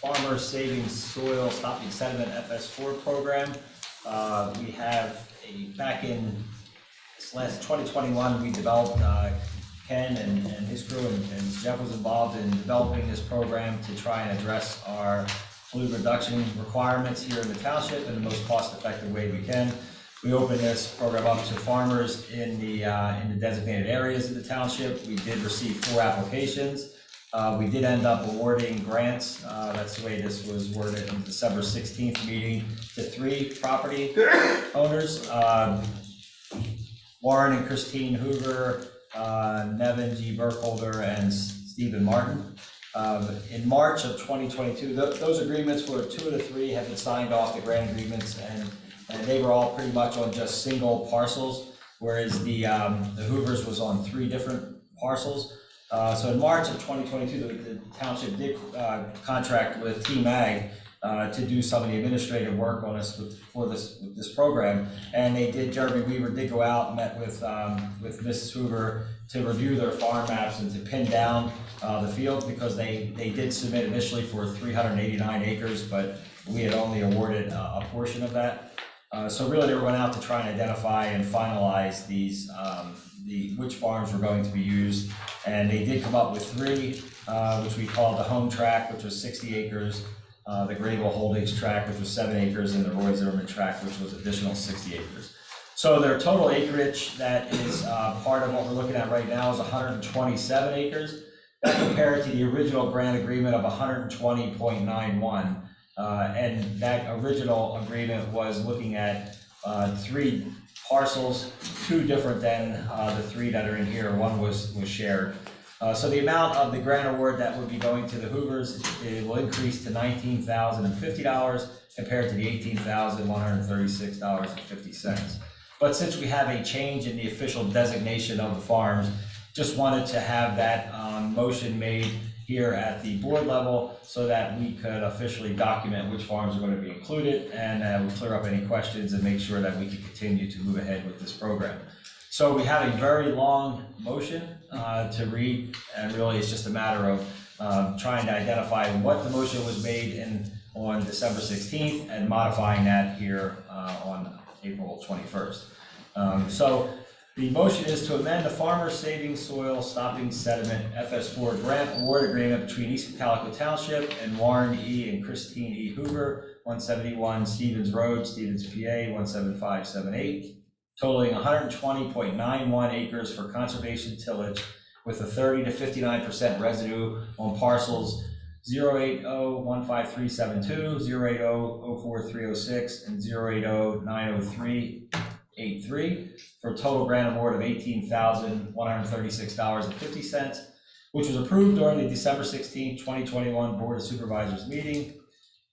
Farmer Savings Soil Stopping Sediment FS4 program. We have back in this last 2021, we developed, Ken and his crew and Jeff was involved in developing this program to try and address our pollutant reduction requirements here in the township in the most cost-effective way we can. We opened this program up to farmers in the designated areas of the township. We did receive 4 applications. We did end up awarding grants. That's the way this was worded in December 16th meeting to 3 property owners. Warren and Christine Hoover, Nevin G. Burkholder, and Stephen Martin. In March of 2022, those agreements for 2 of the 3 have been signed off, the grant agreements, and they were all pretty much on just single parcels, whereas the Hoovers was on 3 different parcels. So in March of 2022, the township did contract with Team Ag to do some of the administrative work on us with this program, and they did. Jeremy Weaver did go out and met with Mrs. Hoover to review their farm maps and to pin down the fields, because they did submit initially for 389 acres, but we had only awarded a portion of that. So really, they were going out to try and identify and finalize these which farms were going to be used, and they did come up with 3, which we called the home tract, which was 60 acres. The Grable Holdings tract, which was 7 acres, and the Roy Zimmerman tract, which was additional 60 acres. So their total acreage that is part of what we're looking at right now is 127 acres. That compared to the original grant agreement of 120.91. And that original agreement was looking at 3 parcels, 2 different than the 3 that are in here. 1 was shared. So the amount of the grant award that would be going to the Hoovers, it will increase to $19,050 compared to the $18,136.50. But since we have a change in the official designation of the farms, just wanted to have that motion made here at the board level so that we could officially document which farms are going to be included, and we'll clear up any questions and make sure that we can continue to move ahead with this program. So we have a very long motion to read, and really it's just a matter of trying to identify what the motion was made on December 16th and modifying that here on April 21st. So the motion is to amend the Farmer Savings Soil Stopping Sediment FS4 Grant Award Agreement between East Cocalico Township and Warren E. and Christine E. Hoover, 171 Stevens Road, Stevens, PA, 17578. Totaling 120.91 acres for conservation tillage with a 30 to 59% residue on parcels 080-15372, 080-04306, and 080-90383 for a total grant award of $18,136.50, which was approved during the December 16, 2021 Board of Supervisors meeting.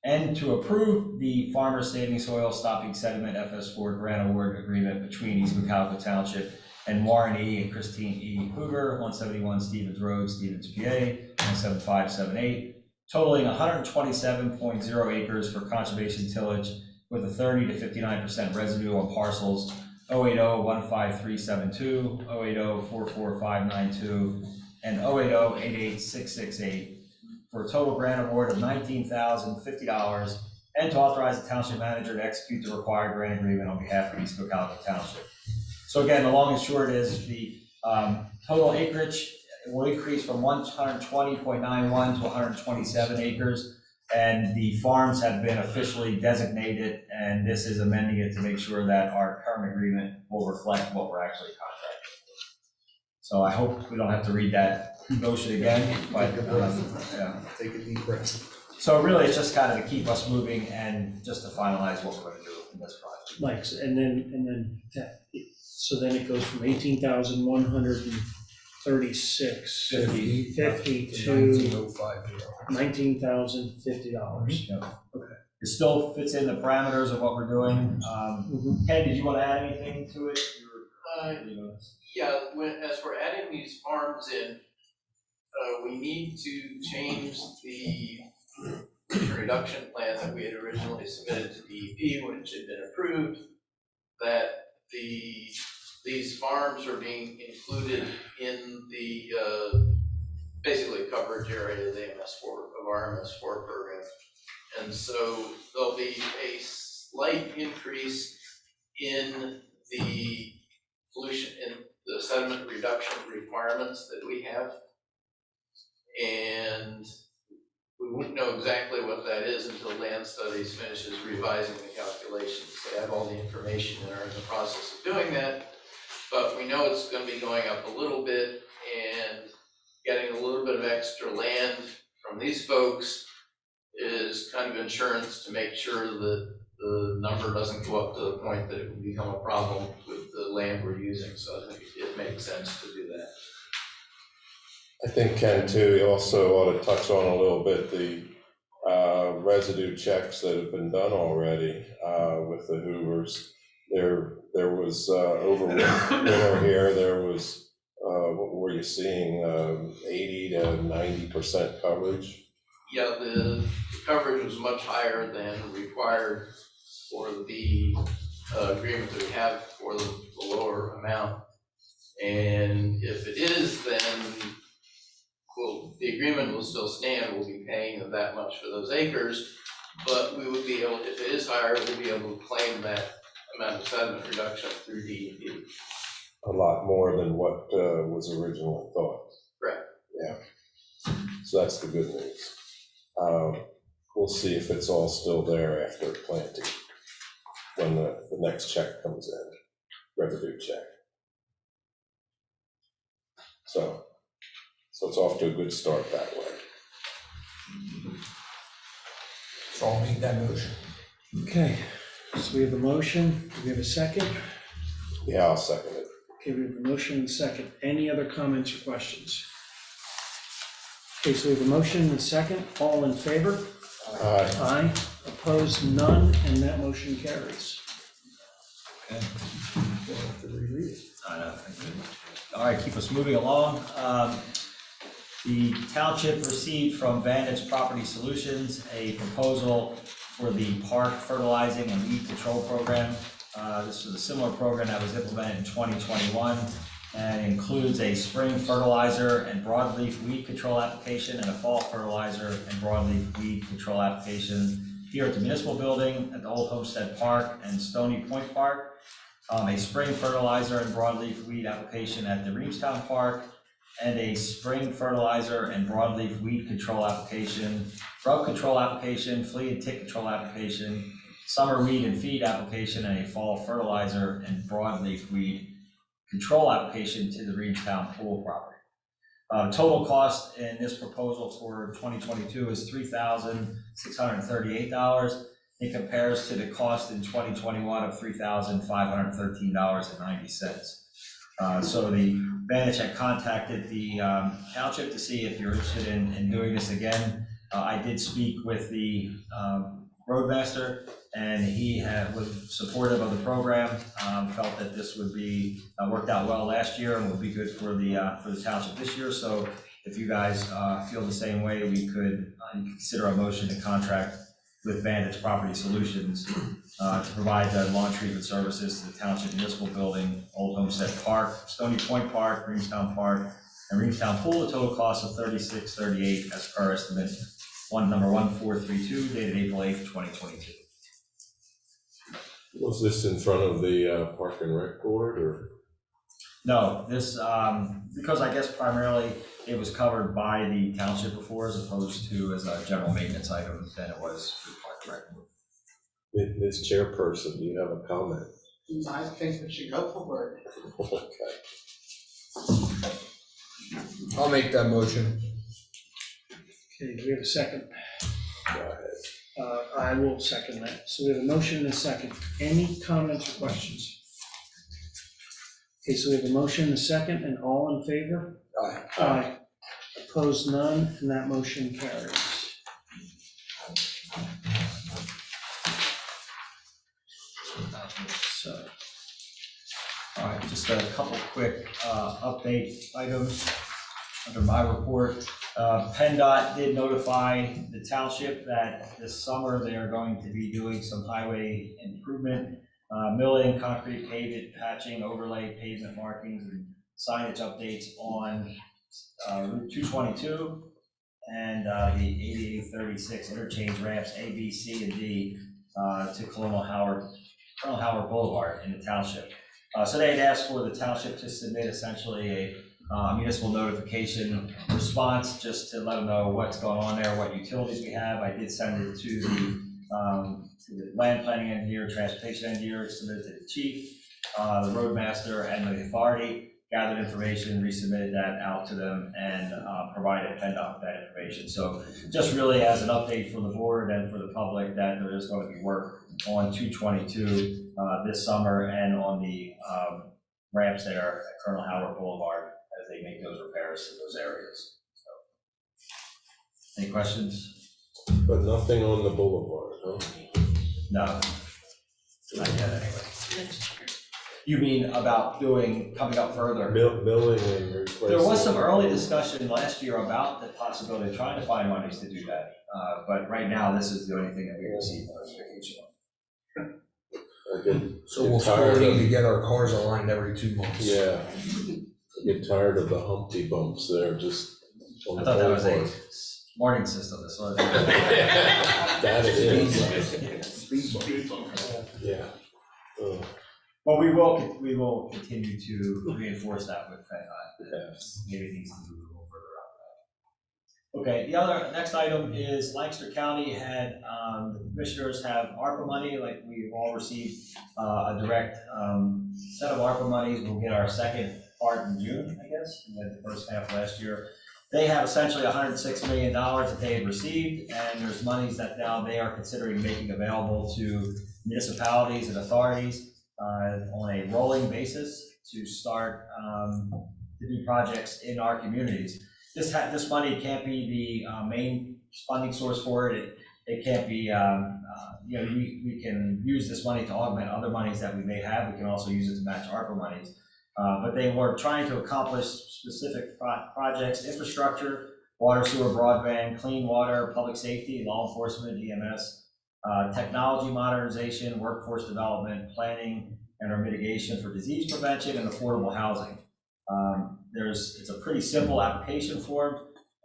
And to approve the Farmer Savings Soil Stopping Sediment FS4 Grant Award Agreement between East Cocalico Township and Warren E. and Christine E. Hoover, 171 Stevens Road, Stevens, PA, 17578, totaling 127.0 acres for conservation tillage with a 30 to 59% residue on parcels 080-15372, 080-44592, and 080-88668. For a total grant award of $19,050, and to authorize the township manager to execute the required grant agreement on behalf of East Cocalico Township. So again, the long and short is the total acreage will increase from 120.91 to 127 acres, and the farms have been officially designated, and this is amending it to make sure that our current agreement will reflect what we're actually contracting. So I hope we don't have to read that motion again, but, yeah. Take a deep breath. So really, it's just kind of to keep us moving and just to finalize what we're gonna do in this project. Like, and then, so then it goes from 18,136. 50. 50 to $19,050. Yep. Okay. It still fits in the parameters of what we're doing. Ken, did you want to add anything to it? Yeah, as we're adding these farms in, we need to change the reduction plan that we had originally submitted to DEP, which had been approved, that these farms are being included in the, basically coverage area of the of our MS4 program. And so there'll be a slight increase in the pollution, in the sediment reduction requirements that we have. And we won't know exactly what that is until Land Studies finishes revising the calculations. They have all the information and are in the process of doing that. But we know it's going to be going up a little bit, and getting a little bit of extra land from these folks is kind of insurance to make sure that the number doesn't go up to the point that it will become a problem with the land we're using. So I think it makes sense to do that. I think, Ken, too, you also ought to touch on a little bit the residue checks that have been done already with the Hoovers. There was over winter here, there was, what were you seeing, 80 to 90% coverage? Yeah, the coverage was much higher than required for the agreement that we have for the lower amount. And if it is, then the agreement will still stand. We'll be paying that much for those acres, but we would be able, if it is higher, we'll be able to claim that amount of sediment reduction through DEP. A lot more than what was originally thought. Correct. Yeah. So that's the good news. We'll see if it's all still there after planting, when the next check comes in, revenue check. So it's off to a good start that way. So I'll make that motion. Okay, so we have a motion. Do we have a second? Yeah, I'll second it. Okay, we have a motion and a second. Any other comments or questions? Okay, so we have a motion and a second. All in favor? Aye. Aye. Opposed, none, and that motion carries. Okay. We'll have to reread it. All right, keep us moving along. The township received from Vantage Property Solutions a proposal for the park fertilizing and weed control program. This was a similar program that was implemented in 2021 and includes a spring fertilizer and broadleaf weed control application and a fall fertilizer and broadleaf weed control application here at the municipal building, at the Old Homestead Park and Stony Point Park. A spring fertilizer and broadleaf weed application at the Reamstown Park, and a spring fertilizer and broadleaf weed control application, grub control application, flea and tick control application, summer weed and feed application, and a fall fertilizer and broadleaf weed control application to the Reamstown pool property. Total cost in this proposal for 2022 is $3,638. It compares to the cost in 2021 of $3,513.90. So the Vantage had contacted the township to see if you're interested in doing this again. I did speak with the roadmaster, and he was supportive of the program, felt that this would be, worked out well last year and would be good for the township this year. So if you guys feel the same way, we could consider a motion to contract with Vantage Property Solutions to provide the lawn treatment services to the Township Municipal Building, Old Homestead Park, Stony Point Park, Reamstown Park, and Reamstown Pool. The total cost of $36.38 as per estimate, number 1432, dated April 8th, 2022. Was this in front of the Park and Rec Board, or? No, this, because I guess primarily it was covered by the township before, as opposed to as a general maintenance item than it was for the Park and Rec Board. Ms. Chairperson, do you have a comment? I think we should go for it. Okay. I'll make that motion. Okay, do we have a second? I will second that. So we have a motion and a second. Any comments or questions? Okay, so we have a motion and a second, and all in favor? Aye. Aye. Opposed, none, and that motion carries. So, All right, just a couple quick update items under my report. PennDOT did notify the township that this summer they are going to be doing some highway improvement, milling, concrete pavement, patching, overlay, pavement markings, and signage updates on Route 222 and the 8836 interchange ramps A, B, C, and D to Colonel Howard Boulevard in the township. So they had asked for the township to submit essentially a municipal notification response just to let them know what's going on there, what utilities we have. I did send it to the land planning engineer, transportation engineer, submitted to the chief, the roadmaster, and the authority, gathered information, resubmitted that out to them, and provided PennDOT with that information. So just really as an update for the board and for the public that there is going to be work on 222 this summer and on the ramps there at Colonel Howard Boulevard as they make those repairs to those areas. So, any questions? But nothing on the boulevard, huh? No, not yet anyway. You mean about coming up further? Milling and replacing. There was some early discussion last year about the possibility of trying to find monies to do that. But right now, this is the only thing that we received notification on. So we'll still need to get our cars aligned every 2 months. Yeah, I get tired of the Humpty bumps there, just on I the thought that was a boulevard. warning system, this was. That it is. Speed bump. Yeah. Well, we will continue to reinforce that with PennDOT. Maybe it needs to move a little further out of that. Okay, the next item is Lancaster County had, the commissioners have ARPA money, like we've all received a direct set of ARPA monies. We'll get our second part in June, I guess. We had the first half last year. They have essentially $106 million that they had received, and there's monies that now they are considering making available to municipalities and authorities on a rolling basis to start to do projects in our communities. This money can't be the main funding source for it. It can't be, we can use this money to augment other monies that we may have. We can also use it to match ARPA monies. But they were trying to accomplish specific projects, infrastructure, water, sewer, broadband, clean water, public safety, law enforcement, EMS, technology modernization, workforce development, planning, and or mitigation for disease prevention and affordable housing. It's a pretty simple application form,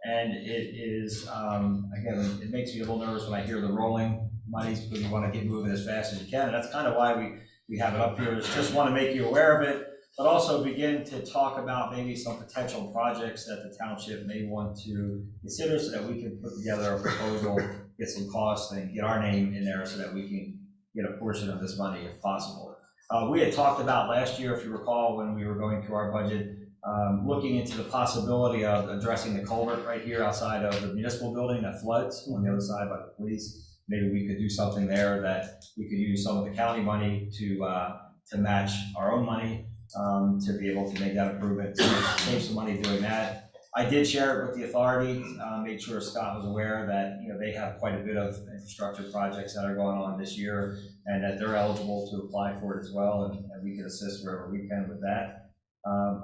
and it is, again, it makes me a little nervous when I hear the rolling monies because you want to get moving as fast as you can, and that's kind of why we have it up here, is just want to make you aware of it, but also begin to talk about maybe some potential projects that the township may want to consider so that we can put together a proposal, get some costs, and get our name in there so that we can get a portion of this money if possible. We had talked about last year, if you recall, when we were going through our budget, looking into the possibility of addressing the culvert right here outside of the municipal building that floods on the other side by the police. Maybe we could do something there that we could use some of the county money to match our own money to be able to make that improvement, save some money doing that. I did share it with the authority, made sure Scott was aware that they have quite a bit of infrastructure projects that are going on this year and that they're eligible to apply for it as well, and we can assist wherever we can with that.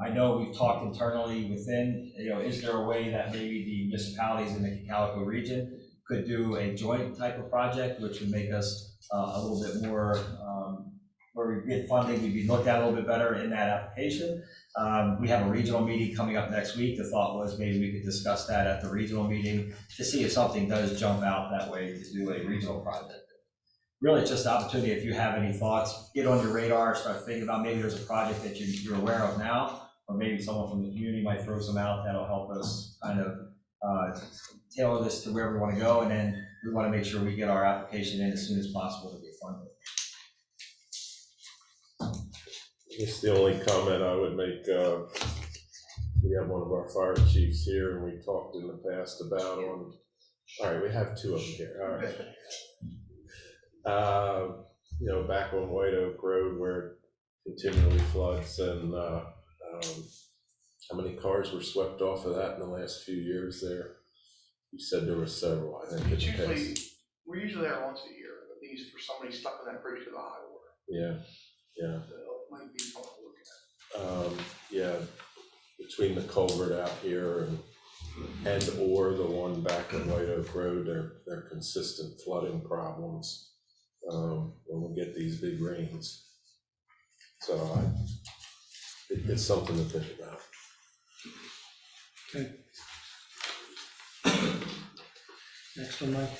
I know we've talked internally within, is there a way that maybe the municipalities in the Cocalico region could do a joint type of project, which would make us a little bit more, where we get funding, we'd be looked at a little bit better in that application. We have a regional meeting coming up next week. The thought was maybe we could discuss that at the regional meeting to see if something does jump out that way to do a regional project. Really, it's just an opportunity. If you have any thoughts, get on your radar, start thinking about maybe there's a project that you're aware of now, or maybe someone from the community might throw some out that'll help us kind of tailor this to where we want to go, and then we want to make sure we get our application in as soon as possible to get funded. I guess the only comment I would make, We have one of our fire chiefs here, and we talked in the past about all right, we have two of them here, all right. Back on White Oak Road where it continually floods, and how many cars were swept off of that in the last few years there? You said there were several, I think. We're usually there once a year, at least for somebody stuck in that bridge to the high water. Yeah. So it might be something to look at. Between the culvert out here and or the one back on White Oak Road, they're consistent flooding problems when we get these big rains. So it's something to think about. Okay. Next one, Mike.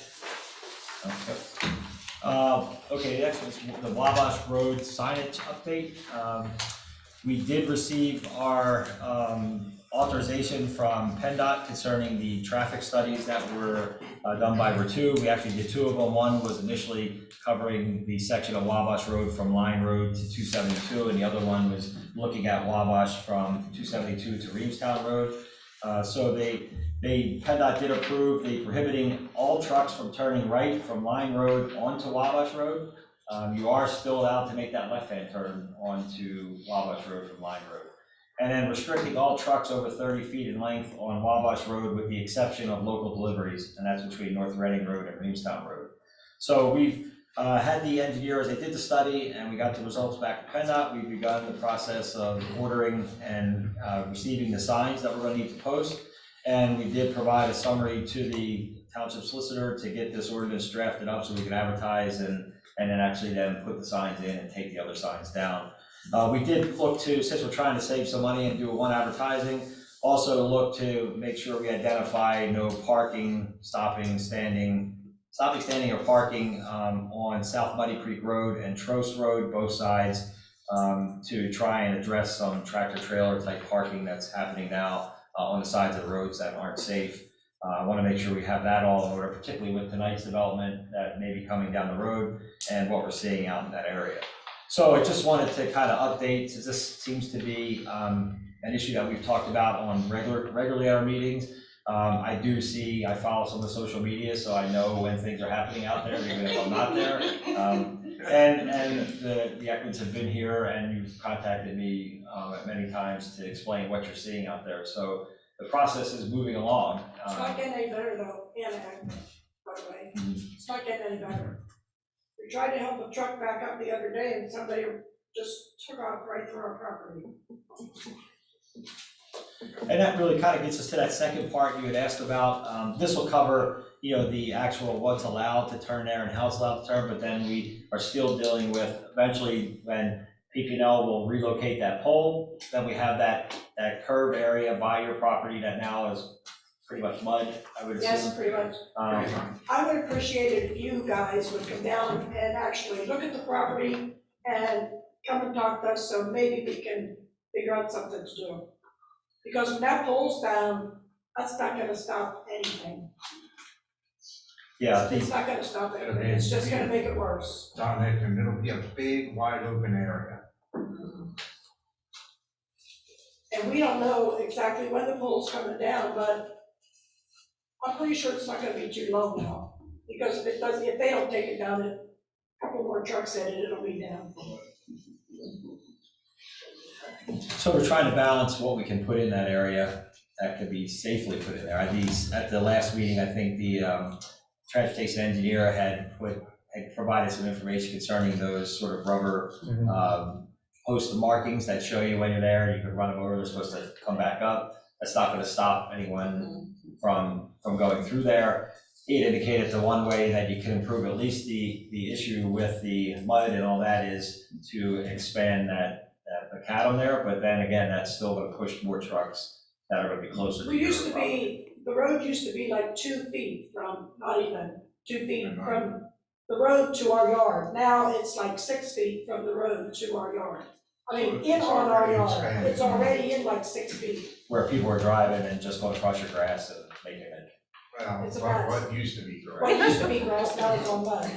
Okay, next is the Wabash Road signage update. We did receive our authorization from PennDOT concerning the traffic studies that were done by Vertu. We actually did two of them. One was initially covering the section of Wabash Road from Line Road to 272, and the other one was looking at Wabash from 272 to Reevestown Road. So PennDOT did approve the prohibiting all trucks from turning right from Line Road onto Wabash Road. You are still allowed to make that left-hand turn onto Wabash Road from Line Road. And then restricting all trucks over 30 feet in length on Wabash Road with the exception of local deliveries, and that's between North Reading Road and Reevestown Road. So we've had the engineers, they did the study, and we got the results back to PennDOT. We've begun the process of ordering and receiving the signs that we're going to need to post. And we did provide a summary to the township solicitor to get this ordinance drafted up so we could advertise and then actually then put the signs in and take the other signs down. We did look to, since we're trying to save some money and do one advertising, also look to make sure we identify no parking, stopping, standing, or parking on South Muddy Creek Road and Trost Road, both sides, to try and address some tractor trailer type parking that's happening now on the sides of the roads that aren't safe. I want to make sure we have that all in order, particularly with tonight's development that may be coming down the road and what we're seeing out in that area. So I just wanted to kind of update, since this seems to be an issue that we've talked about on regularly at our meetings. I follow some of the social media, so I know when things are happening out there, even if I'm not there. And the Ekmans have been here, and you've contacted me many times to explain what you're seeing out there. So the process is moving along. It's not getting any better though, by the way. It's not getting any better. We tried to help a truck back up the other day and somebody just took off right through our property. And that really kind of gets us to that second part you had asked about. This will cover, the actual what's allowed to turn there and how it's allowed to turn, but then we are still dealing with eventually when PP&L will relocate that pole, then we have that curb area by your property that now is pretty much mud, I would assume. Yes, pretty much. I would appreciate it if you guys would come down and actually look at the property and come and talk to us, so maybe we can figure out something to do. Because when that pole's down, that's not gonna stop anything. Yeah. It's not gonna stop anything, it's just gonna make it worse. Dominic, and it'll be a big, wide open area. And we don't know exactly when the pole's coming down, but I'm pretty sure it's not gonna be too low now. Because if they don't take it down, a couple more trucks at it, it'll be down. So we're trying to balance what we can put in that area that could be safely put in there. At the last meeting, I think the transportation engineer had provided some information concerning those sort of rubber post markings that show you when you're there. You can run them over, they're supposed to come back up. That's not going to stop anyone from going through there. He indicated the one way that you can improve at least the issue with the mud and all that is to expand the macadam there, but then again, that's still going to push more trucks that are going to be closer to The road used to be like 2 feet from, not even 2 feet from the road to our yard. Now it's like 6 feet from the road to our yard. I mean, in on our yard, it's already in like 6 feet. Where people are driving and just going across your grass and making it. Well, what used to be grass. What used to be grass, now it's on mud.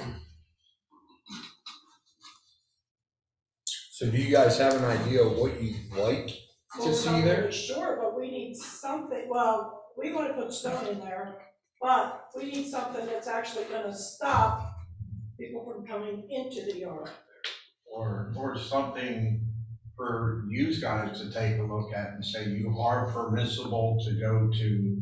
So do you guys have an idea of what you'd like To Well, see we're not there? really sure, but we need something, well, we're gonna put stone in there, but we need something that's actually gonna stop people from coming into the yard. Or something for you guys to take a look at and say you are permissible to go to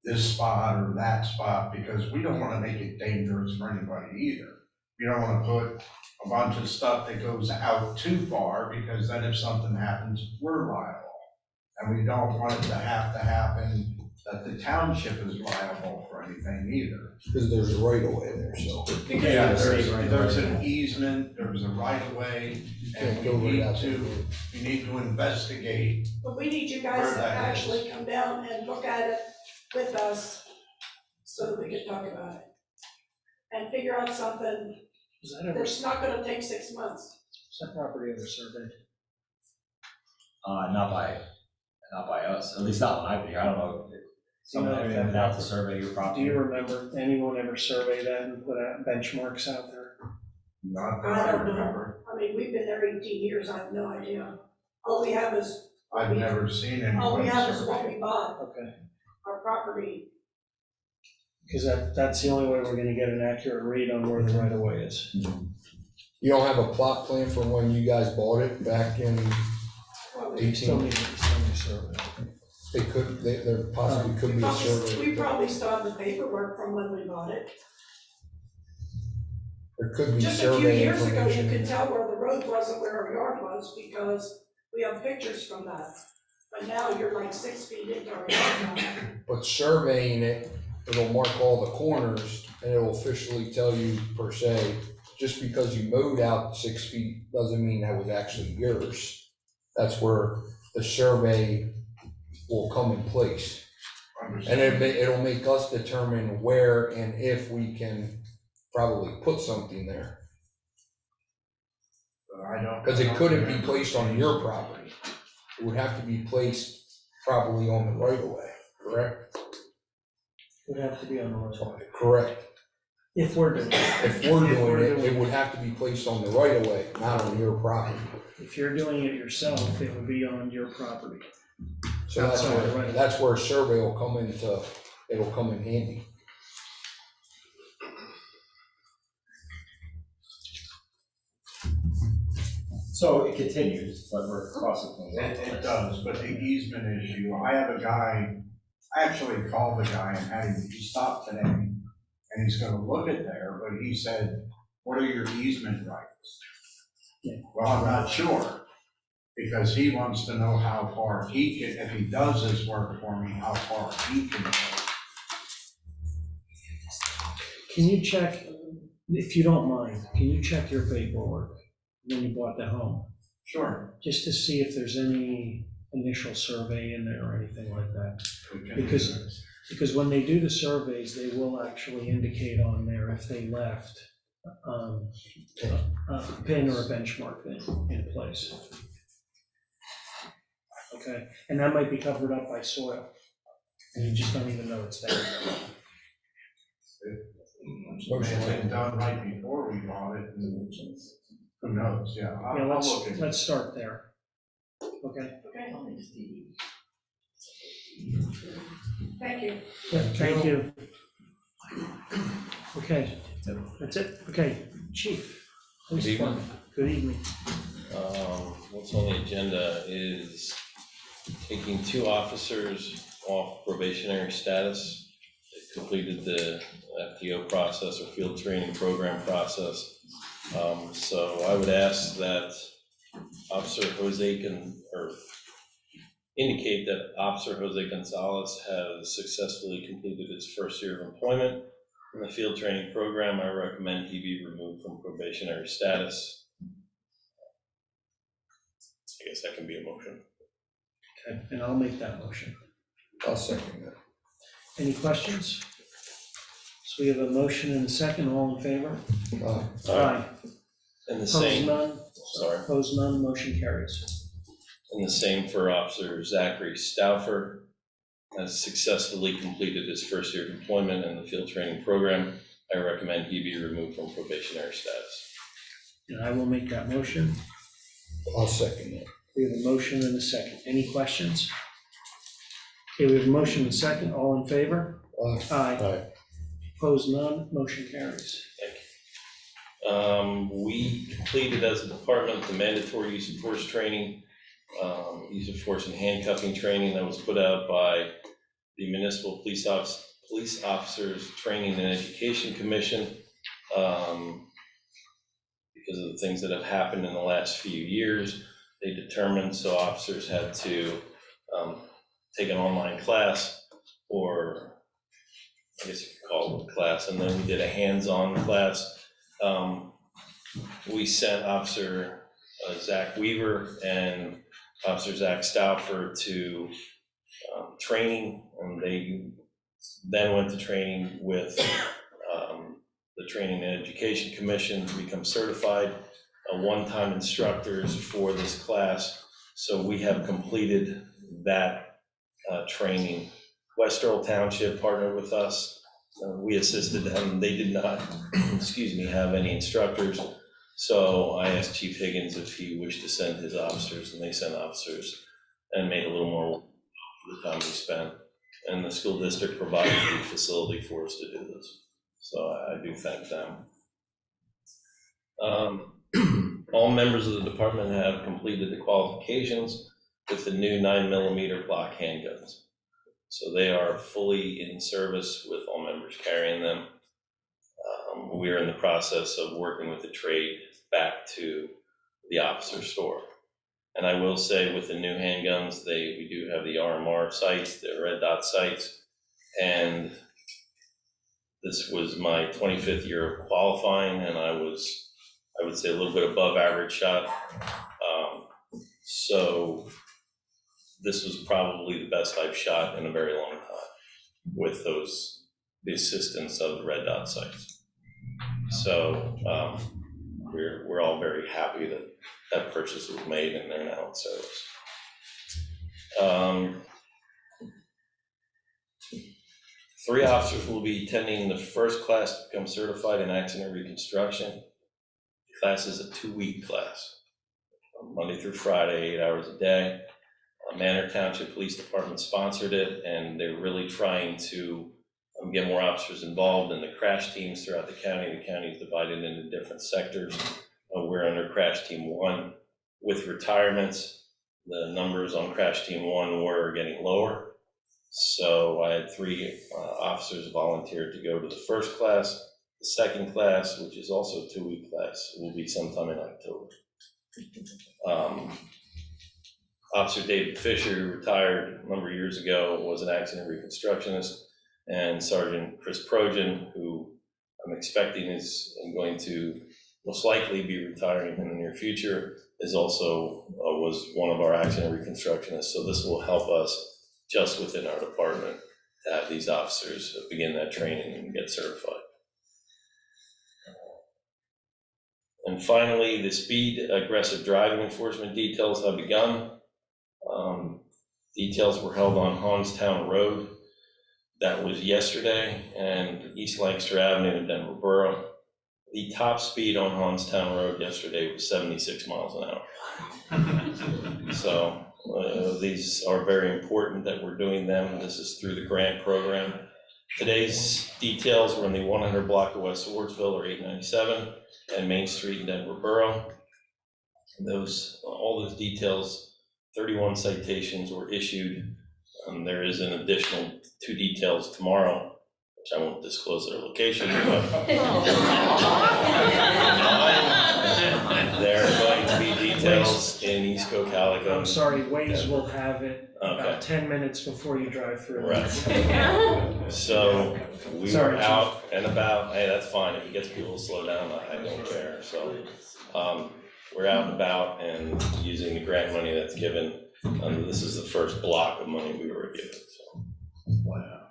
this spot or that spot, because we don't wanna make it dangerous for anybody either. You don't wanna put a bunch of stuff that goes out too far, because then if something happens, we're liable. And we don't want it to happen that the township is liable for anything either. Because there's a right of way there, so. Yeah, there's an easement, there's a right of way, and Can't go right out there. we need to investigate. But we need you guys Where to that is. actually come down and look at it with us so that we can talk about it. And figure out something Was that ever, that's not gonna take 6 months. was that property ever surveyed? Not by us, at least not when I've been here, I don't know. If someone You know, ever been out to survey your Do property. you remember anyone ever survey that and put out benchmarks out there? Not that I I don't know. remember. I mean, we've been there 18 years, I have no idea. All we have is, I've never seen anyone all we have is survey. what we bought, Okay, our property. because that's the only way we're gonna get an accurate read on where the right of way is. You don't have a plot plan from when you guys bought it back in Well, Still 18? need a survey. They could, there possibly could be a survey. We probably still have the paperwork from when we bought it. There could be Just a few survey years ago, you information. could tell where the road was and where our yard was because we have pictures from that. But now you're like 6 feet into our yard now. But surveying it, it'll mark all the corners and it'll officially tell you per se, just because you mowed out 6 feet doesn't mean that was actually yours. That's where the survey will come in place. And it'll make us determine where and if we can probably put something there. I don't. Because it couldn't be placed on your property. It would have to be placed probably on the right of way, correct? Would have to be on the right of way. Correct. If we're doing it. If we're doing it, it would have to be placed on the right of way, not on your property. If you're doing it yourself, it would be on your property. So that's Outside the right where, of way. that's where a survey will come into, it'll come in handy. So it continues, but we're crossing things off. It does, but the easement issue, I have a guy, I actually called the guy and had him, he stopped today, and he's gonna look at there, but he said, what are your easement rights? Yeah. Well, I'm not sure, because he wants to know how far he can, if he does this work for me, how far he can go. Can you check, if you don't mind, can you check your paperwork when you bought the home? Sure. Just to see if there's any initial survey in there or anything like that. Because when they do the surveys, they will actually indicate on there if they left a pin or a benchmark in place. Okay, and that might be covered up by soil, and you just don't even know it's there. It may have been done right before we bought it, and who knows, yeah, Yeah, I'll look into it. let's start there. Okay? Okay. Thank you. Yeah, thank you. Okay, that's it. Okay, Chief. Police Good evening. Department. Good evening. What's on the agenda is taking 2 officers off probationary status. They completed the FTO process or field training program process. So I would ask that Officer Jose indicate that Officer Jose Gonzalez has successfully completed his first year of employment in the field training program. I recommend he be removed from probationary status. I guess that can be a motion. Okay, and I'll make that motion. I'll second that. Any questions? So we have a motion and a second, all in favor? Aye. And the Opposed, same, none? sorry, Opposed, none, motion carries. and the same for Officer Zachary Stauffer, has successfully completed his first year of employment in the field training program. I recommend he be removed from probationary status. And I will make that motion. I'll second it. We have a motion and a second. Any questions? Okay, we have a motion and a second. All in favor? Aye. Aye. Opposed, none. Motion carries. We completed as a department the mandatory use of force training, use of force and handcuffing training that was put out by the Municipal Police Officers Training and Education Commission. Because of the things that have happened in the last few years, they determined so officers had to take an online class, or I guess you could call it a class, and then we did a hands-on class. We sent Officer Zach Weaver and Officer Zach Stauffer to training, and they then went to training with the Training and Education Commission to become certified one-time instructors for this class. So we have completed that training. West Earl Township partnered with us. We assisted them. They did not, have any instructors. So I asked Chief Higgins if he wished to send his officers, and they sent officers and made a little more for the time we spent. And the school district provided the facility for us to do this. So I do thank them. All members of the department have completed the qualifications with the new 9mm Glock handguns. So they are fully in service with all members carrying them. We're in the process of working with the trade back to the officer store. And I will say with the new handguns, we do have the RMR sights, the red dot sights, and this was my 25th year of qualifying, and I would say a little bit above average shot. So this was probably the best I've shot in a very long time with the assistance of the red dot sights. So we're all very happy that that purchase was made and they're now in service. 3 officers will be attending the first class to become certified in accident reconstruction. The class is a 2-week class, Monday through Friday, 8 hours a day. Manor Township Police Department sponsored it, and they're really trying to get more officers involved in the crash teams throughout the county. The county is divided into different sectors. We're under Crash Team 1. With retirements, the numbers on Crash Team 1 were getting lower. So I had 3 officers volunteered to go to the first class. The second class, which is also a 2-week class, will be sometime in October. Officer David Fisher, who retired a number of years ago, was an accident reconstructionist, and Sergeant Chris Projan, who I'm expecting is going to most likely be retiring in the near future, is also was one of our accident reconstructionists. So this will help us just within our department to have these officers begin that training and get certified. And finally, the speed aggressive driving enforcement details have begun. Details were held on Hahnstown Road. That was yesterday, and East Lancaster Avenue in Denver Borough. The top speed on Hahnstown Road yesterday was 76 miles an hour. So these are very important that we're doing them. This is through the grant program. Today's details were in the 100 block of West Swartsville, or 897, and Main Street in Denver Borough. All those details, 31 citations were issued. There is an additional 2 details tomorrow, which I won't disclose their location, but there are going to be details in East Cocalico. I'm sorry, Waze will have it about 10 minutes before you drive through. Right. So we were out and about. Hey, that's fine. If it gets people to slow down, I don't care. So we're out and about and using the grant money that's given. This is the first block of money we were given. So wow,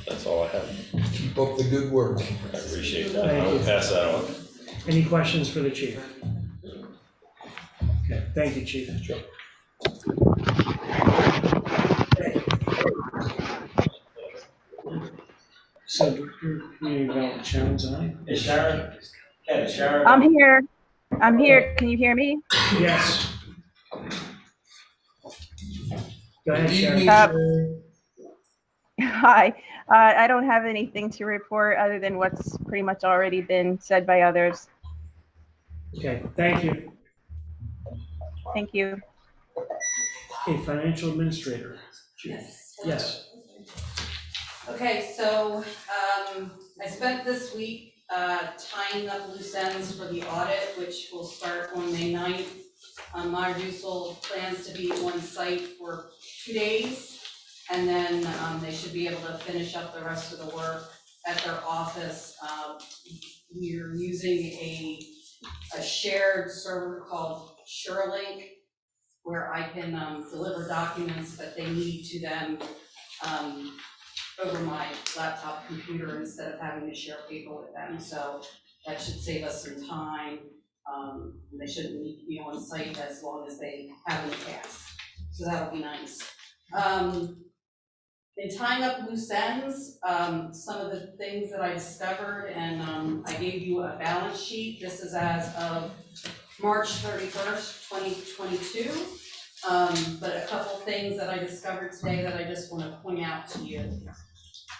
that's all I have. Keep up the good work. I appreciate that. I will pass that on. Any questions for the chief? Okay, thank you, Chief. Sure. So, Community Development Challenge, aye? Is Sharon? Yeah, Sharon. I'm here. Can you hear me? Yes. Go ahead, Good Sharon. evening. Hi, I don't have anything to report other than what's pretty much already been said by others. Okay, thank you. Thank you. Okay, financial administrator. Yes. Yes. Okay, so, I spent this week, tying up loose ends for the audit, which will start on May 9th. Marducel plans to be on site for 2 days, and then, they should be able to finish up the rest of the work at their office. We're using a shared server called SureLink, where I can, deliver documents that they need to them, over my laptop computer instead of having to share paper with them, so that should save us some time. They shouldn't need to be on site as long as they have in the past, so that'll be nice. In tying up loose ends, some of the things that I discovered, and I gave you a balance sheet. This is as of March 31st, 2022. But a couple things that I discovered today that I just want to point out to you.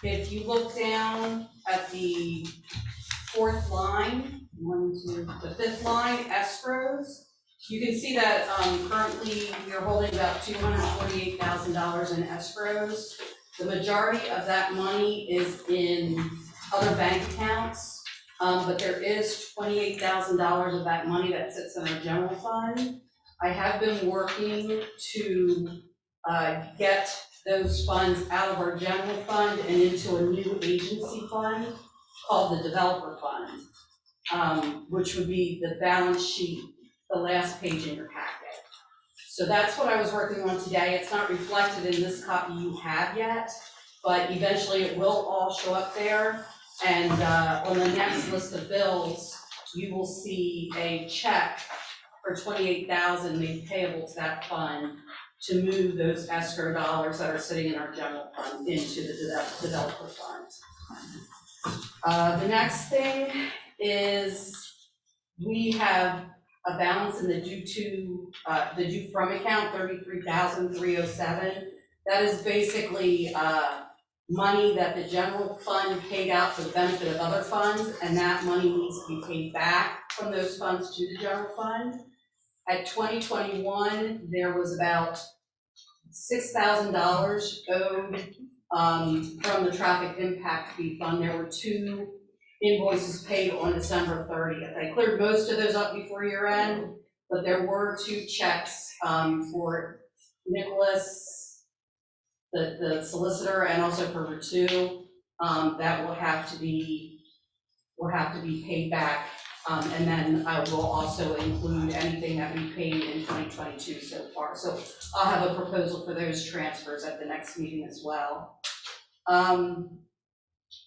If you look down at the fourth line, the fifth line, escrows, you can see that currently we are holding about $248,000 in escrows. The majority of that money is in other bank accounts, but there is $28,000 of that money that sits in our general fund. I have been working to get those funds out of our general fund and into a new agency fund called the developer fund, which would be the balance sheet, the last page in your packet. So that's what I was working on today. It's not reflected in this copy you have yet, but eventually it will all show up there. And on the next list of bills, you will see a check for $28,000 made payable to that fund to move those escrow dollars that are sitting in our general fund into the developer fund. The next thing is we have a balance in the due from account, $33,307. That is basically money that the general fund paid out for the benefit of other funds, and that money needs to be paid back from those funds to the general fund. At 2021, there was about $6,000 owed from the traffic impact fee fund. There were 2 invoices paid on December 30th. I cleared most of those up before year end, but there were 2 checks for Nicholas, the solicitor, and also for Ritu, that will have to be paid back. And then I will also include anything that we paid in 2022 so far. So I'll have a proposal for those transfers at the next meeting as well.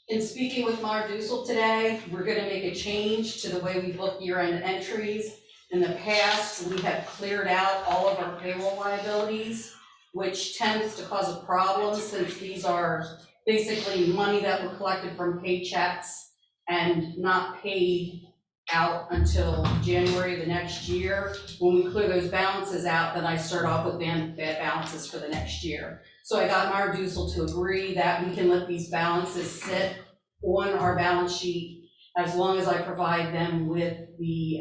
In speaking with Marducel today, we're gonna make a change to the way we book year-end entries. In the past, we have cleared out all of our payroll liabilities, which tends to cause a problem since these are basically money that were collected from paychecks and not paid out until January of the next year. When we clear those balances out, then I start off with bad balances for the next year. So I got Marducel to agree that we can let these balances sit on our balance sheet as long as I provide them with the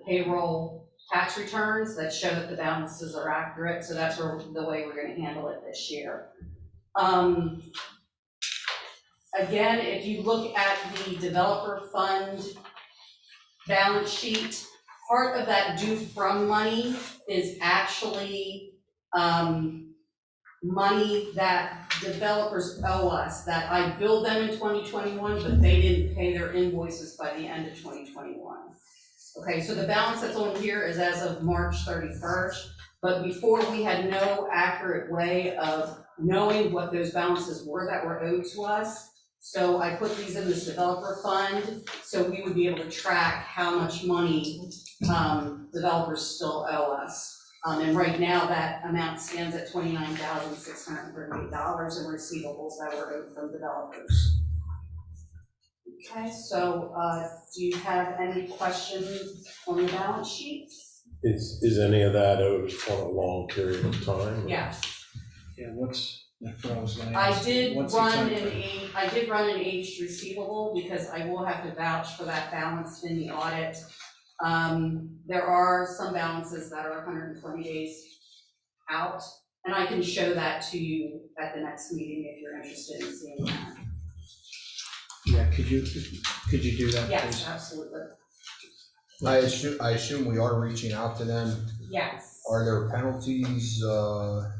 payroll tax returns that show that the balances are accurate. So that's the way we're gonna handle it this year. Again, if you look at the developer fund balance sheet, part of that due from money is actually money that developers owe us, that I billed them in 2021, but they didn't pay their invoices by the end of 2021. Okay, so the balance that's on here is as of March 31st, but before we had no accurate way of knowing what those balances were that were owed to us. So I put these in this developer fund, so we would be able to track how much money developers still owe us. And right now that amount stands at $29,638 in receivables that were owed from developers. Okay, so do you have any questions on the balance sheets? Is any of that owed on a long period of time? Yes. Yeah, that's what I was gonna I ask. did What's the run timeframe? an aged receivable because I will have to vouch for that balance in the audit. There are some balances that are 120 days out, and I can show that to you at the next meeting if you're interested in seeing that. Yeah, could you do that, please? Yes, absolutely. I assume we are reaching out to them. Yes. Are there penalties?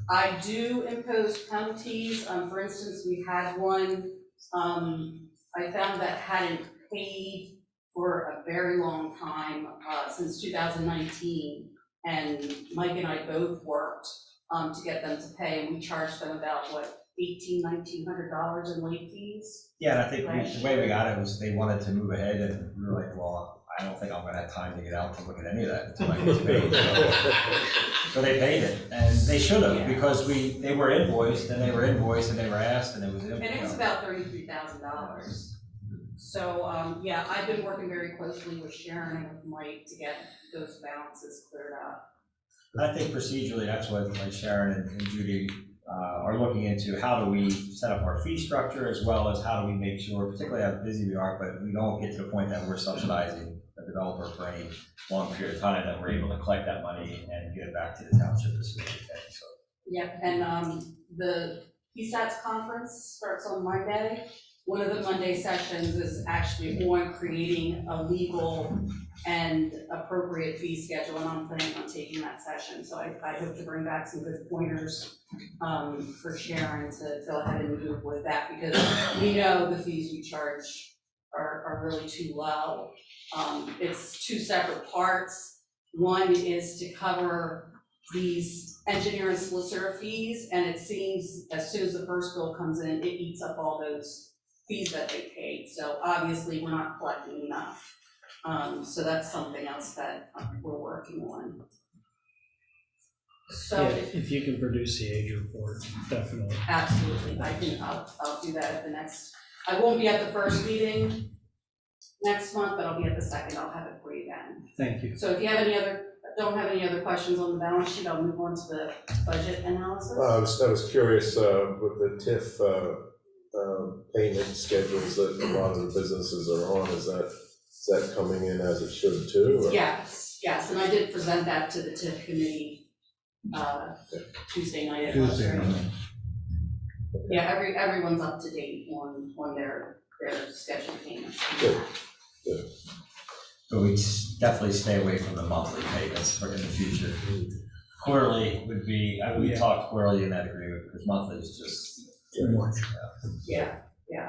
I do impose penalties. For instance, we had one, I found that hadn't paid for a very long time, since 2019. And Mike and I both worked, to get them to pay, and we charged them about, $1,900 in late fees? Yeah, and I think Right. the way we got it was they wanted to move ahead, and we were like, well, I don't think I'm gonna have time to get out to look at any of that until I get paid. So they paid it, and they should have, Yeah. because they were invoiced, and they were asked, and it was. And it was about $33,000. So, yeah, I've been working very closely with Sharon and with Mike to get those balances cleared up. I think procedurally, that's what like Sharon and Judy are looking into. How do we set up our fee structure, as well as how do we make sure, particularly how busy we are, but we don't get to the point that we're subsidizing the developer for any long period of time, that we're able to collect that money and get it back to the township as soon as we can. So Yep, and the PSATS conference starts on Monday. One of the Monday sessions is actually on creating a legal and appropriate fee schedule, and I'm planning on taking that session. So I hope to bring back some good pointers for Sharon to go ahead and move with that, because we know the fees we charge are really too low. It's two separate parts. One is to cover these engineer and solicitor fees, and it seems as soon as the first bill comes in, it eats up all those fees that they paid. So obviously, we're not collecting enough. So that's something else that we're working on. So Yeah, if you can produce the age report, definitely. absolutely, I'll do that at the next, I won't be at the first meeting next month, but I'll be at the second. I'll have it for you then. Thank you. So if you have don't have any other questions on the balance sheet, I'll move on to the budget analysis. I was curious with the TIF payment schedules that a lot of the businesses are on, is that coming in as it should too? Or? Yes, and I did present that to the TIF committee Tuesday night at lunch. Yeah, everyone's up to date on their scheduled payments. Good. But we definitely stay away from the monthly payments for in the future. Quarterly would be, we talked quarterly in that agreement, because monthly is just Too much. Yeah,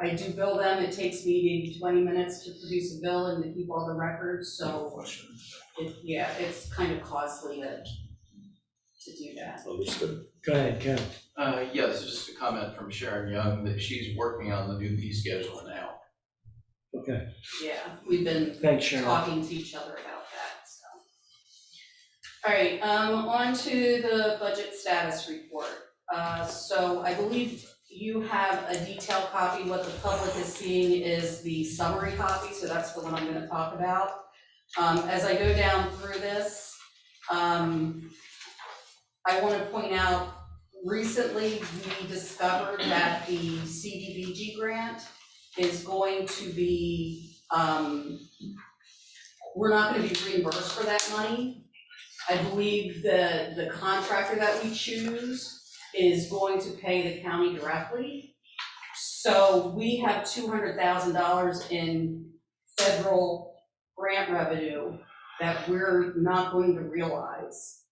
I do bill them. It takes me maybe 20 minutes to produce a bill and to keep all the records, so it's kind of costly to do that. Understood. Go ahead, Ken. Yeah, this is just a comment from Sharon Young that she's working on the new fee schedule now. Okay. Yeah, we've been Thanks, Sharon. talking to each other about that, so. All right, on to the budget status report. So I believe you have a detailed copy. What the public is seeing is the summary copy, so that's the one I'm gonna talk about. As I go down through this, I wanna point out, recently we discovered that the CDBG grant is going to be, we're not gonna be reimbursed for that money. I believe the contractor that we choose is going to pay the county directly. So we have $200,000 in federal grant revenue that we're not going to realize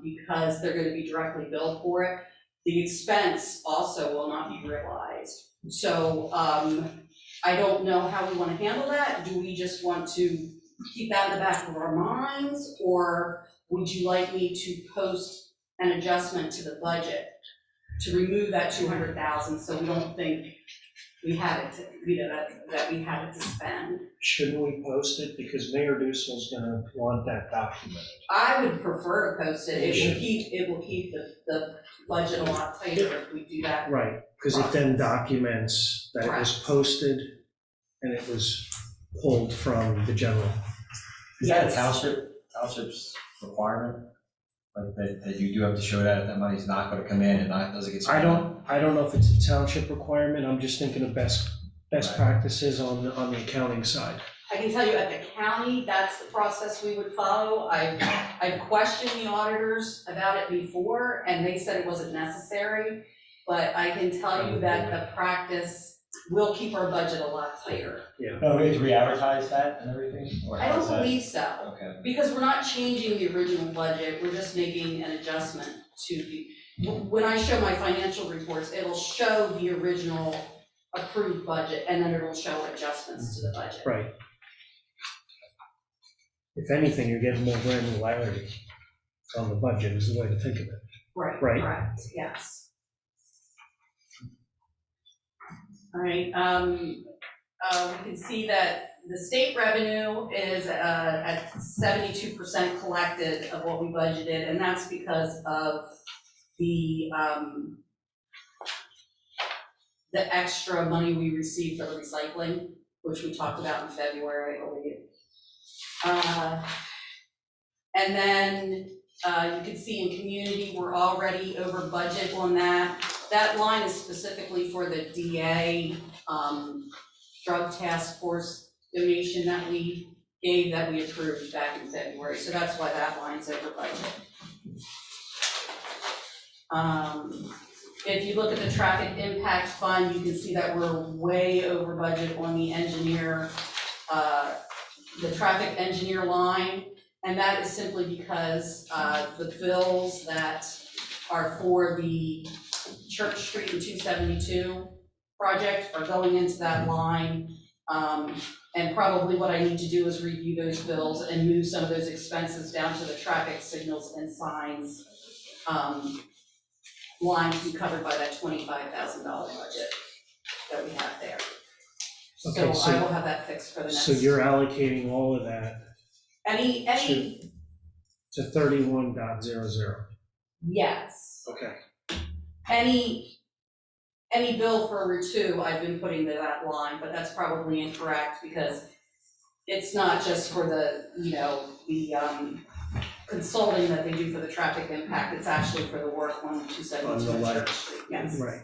because they're gonna be directly billed for it. The expense also will not be realized. So I don't know how we wanna handle that. Do we just want to keep that in the back of our minds? Or would you like me to post an adjustment to the budget to remove that 200,000 so we don't think we had it to, that we had it to spend? Shouldn't we post it, because Mayor Dussel's gonna want that documented? I would prefer to post it. It will keep the budget a lot tighter if we do that. Right, because it then documents that it was Correct. posted and it was pulled from the general. Is that a township's requirement? Like that you do have to show that money's not gonna come in and doesn't get spent. I don't know if it's a township requirement, I'm just thinking of best practices on the accounting side. I can tell you at the county, that's the process we would follow. I've questioned the auditors about it before, and they said it wasn't necessary. But I can tell you that the practice will keep our budget a lot tighter. Yeah. Oh, we need to re-advertise that and everything? Or I don't how's that? believe so. Okay. Because we're not changing the original budget, we're just making an adjustment to the, when I show my financial reports, it'll show the original approved budget, and then it'll show adjustments to the budget. Right. If anything, you're getting more granularity on the budget is the way to think of it. Right, Right. correct, yes. All right, we can see that the state revenue is at 72% collected of what we budgeted, and that's because of the extra money we received for the recycling, which we talked about in February, I believe. And then you can see in community, we're already over budget on that. That line is specifically for the DA drug task force donation that we gave, that we approved back in February. So that's why that line's over budget. If you look at the traffic impact fund, you can see that we're way over budget on the engineer, the traffic engineer line. And that is simply because the bills that are for the Church Street and 272 project are going into that line. And probably what I need to do is review those bills and move some of those expenses down to the traffic signals and signs line to be covered by that $25,000 budget that we have there. Okay, So I will have that fixed for the next. So you're allocating all of that Any, to 31.00. yes. Okay. Any bill for Route 2, I've been putting to that line, but that's probably incorrect because it's not just for the, the consulting that they do for the traffic impact, it's actually for the work on 272 Church Street, yes. Right.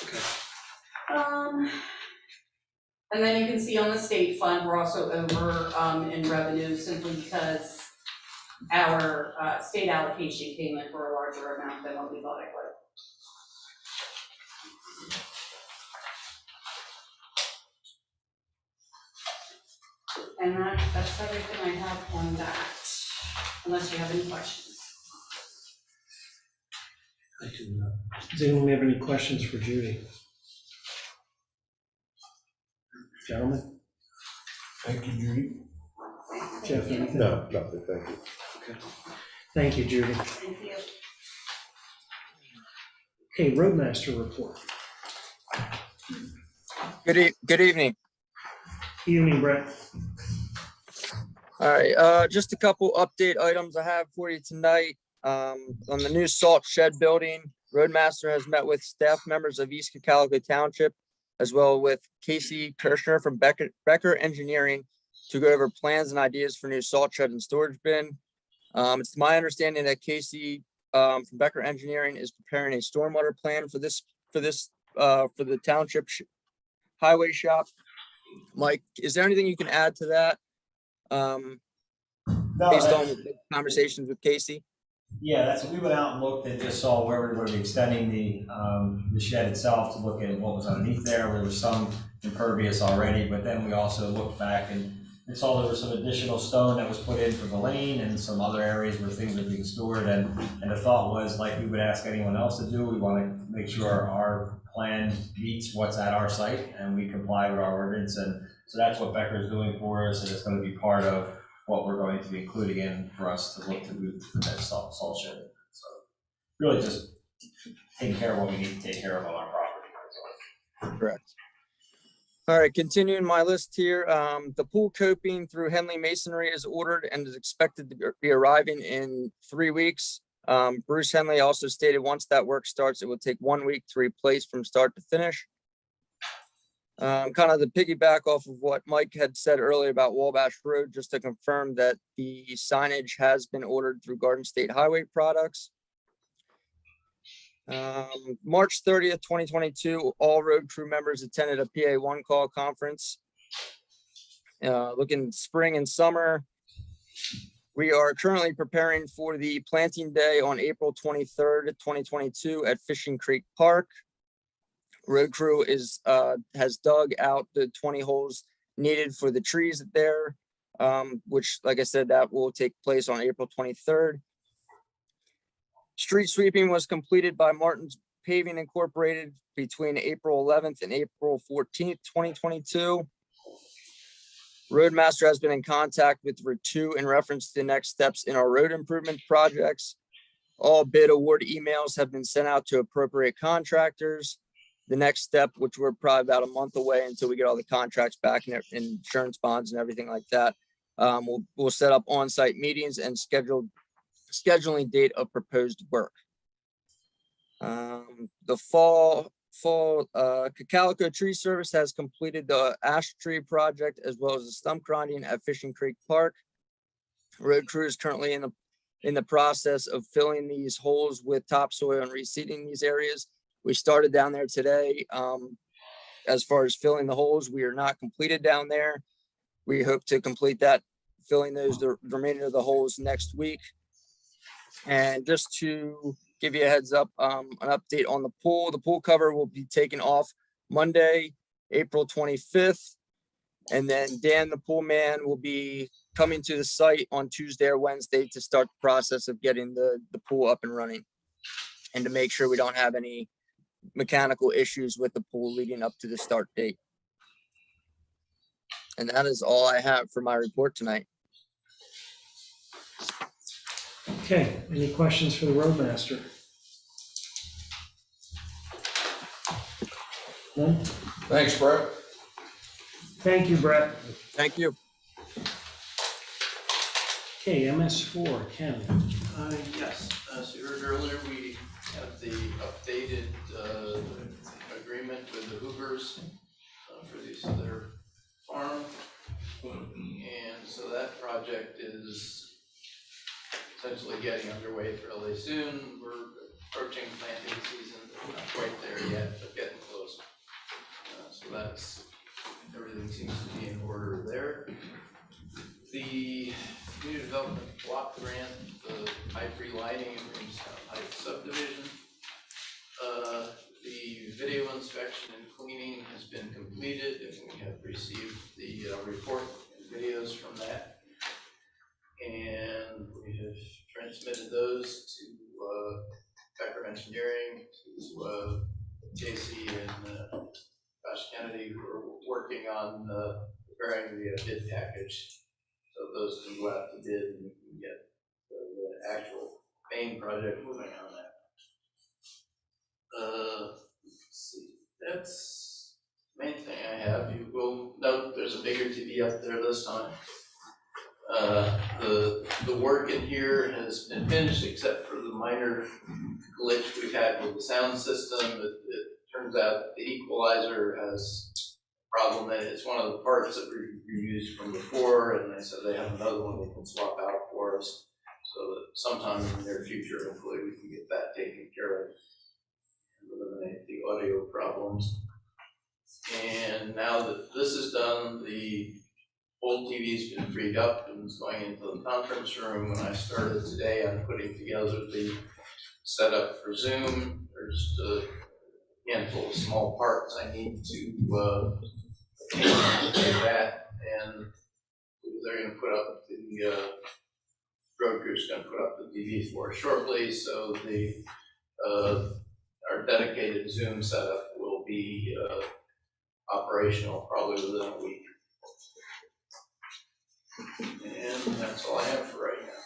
Okay. And then you can see on the state fund, we're also over in revenue simply because our state allocation came in for a larger amount than what we thought it would. And that's everything I have on that, unless you have any questions. I do not. Does anyone have any questions for Judy? Gentlemen? Thank you, Judy. Jeff, anything? No, nothing, thank you. Okay. Thank you, Judy. Thank you. Okay, Roadmaster report. Good evening. Evening, Brett. All right, just a couple update items I have for you tonight. On the new salt shed building, Roadmaster has met with staff members of East Cocalico Township, as well with Casey Kirshner from Becker Engineering to go over plans and ideas for new salt shed and storage bin. It's my understanding that Casey from Becker Engineering is preparing a stormwater plan for the township highway shop. Mike, is there anything you can add to that? Based on conversations with Casey? Yeah, that's, we went out and looked and just saw where we were going to be extending the shed itself to look at what was underneath there. There was some impervious already, but then we also looked back and saw there was some additional stone that was put in for the lane and some other areas where things are being stored. And the thought was, like we would ask anyone else to do, we want to make sure our plan meets what's at our site and we comply with our ordinance. And so that's what Becker's doing for us, and it's going to be part of what we're going to be including in for us to look to move to that salt shed. So really just taking care of what we need to take care of on our property. Correct. All right, continuing my list here, the pool coping through Henley Masonry is ordered and is expected to be arriving in 3 weeks. Bruce Henley also stated once that work starts, it will take 1 week to replace from start to finish. Kind of to piggyback off of what Mike had said earlier about Wabash Road, just to confirm that the signage has been ordered through Garden State Highway Products. March 30th, 2022, all road crew members attended a PA One Call conference. Looking spring and summer. We are currently preparing for the planting day on April 23rd, 2022 at Fishing Creek Park. Road crew has dug out the 20 holes needed for the trees there, which, like I said, that will take place on April 23rd. Street sweeping was completed by Martin's Paving Incorporated between April 11th and April 14th, 2022. Roadmaster has been in contact with Route 2 in reference to the next steps in our road improvement projects. All bid award emails have been sent out to appropriate contractors. The next step, which we're probably about a month away until we get all the contracts back and insurance bonds and everything like that, we'll set up on-site meetings and scheduling date of proposed work. The fall Cocalico Tree Service has completed the ash tree project as well as the stump grinding at Fishing Creek Park. Road crew is currently in the process of filling these holes with topsoil and reseeding these areas. We started down there today. As far as filling the holes, we are not completed down there. We hope to complete that, filling the remainder of the holes next week. And just to give you a heads up, an update on the pool cover will be taken off Monday, April 25th. And then Dan, the pool man, will be coming to the site on Tuesday or Wednesday to start the process of getting the pool up and running and to make sure we don't have any mechanical issues with the pool leading up to the start date. And that is all I have for my report tonight. Okay, any questions for the roadmaster? None? Thanks, Brett. Thank you, Brett. Thank you. Okay, MS4, Ken. Yes, as you heard earlier, we have the updated agreement with the Hoovers for the use of their farm. And so that project is essentially getting underway fairly soon. We're approaching planting season, not quite there yet, but getting close. So that's, everything seems to be in order there. The community development block grant, the pipe relining in Jamestown Heights subdivision. The video inspection and cleaning has been completed, and we have received the report and videos from that. And we have transmitted those to Becker Engineering, to JC and Josh Kennedy, who are working on preparing the bid package. So those can go out to bid and we can get the actual main project moving on that. Let's see, that's the main thing I have. You will note there's a bigger TV up there this time. The work in here has been finished except for the minor glitch we've had with the sound system. It turns out the equalizer has a problem in it. It's one of the parts that we used from before, and they said they have another one they can swap out for us. So that sometime in the near future, hopefully we can get that taken care of and eliminate the audio problems. And now that this is done, the old TV's been freed up and is going into the conference room. When I started today, I'm putting together the setup for Zoom. There's a handful of small parts I need to take that, and they're going to put up the road crew's going to put up the TV for us shortly. So the our dedicated Zoom setup will be operational probably within a week. And that's all I have for right now.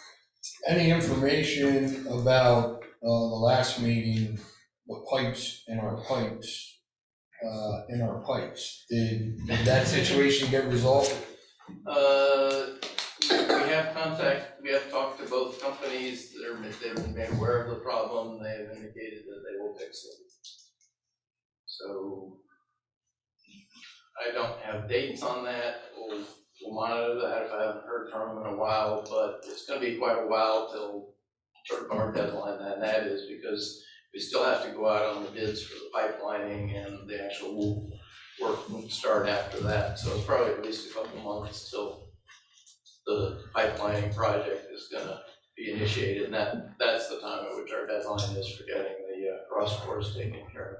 Any information about the last meeting, what pipes in our pipes, Did that situation get resolved? We have talked to both companies. They've been made aware of the problem. They have indicated that they will fix it. So I don't have dates on that. We'll monitor that if I haven't heard from them in a while, but it's gonna be quite a while till sort of our deadline, and that is because we still have to go out on the bids for the pipelining and the actual work will start after that. So it's probably at least a couple months till the pipelining project is gonna be initiated, and that's the time at which our deadline is for getting the cross bores taken care of.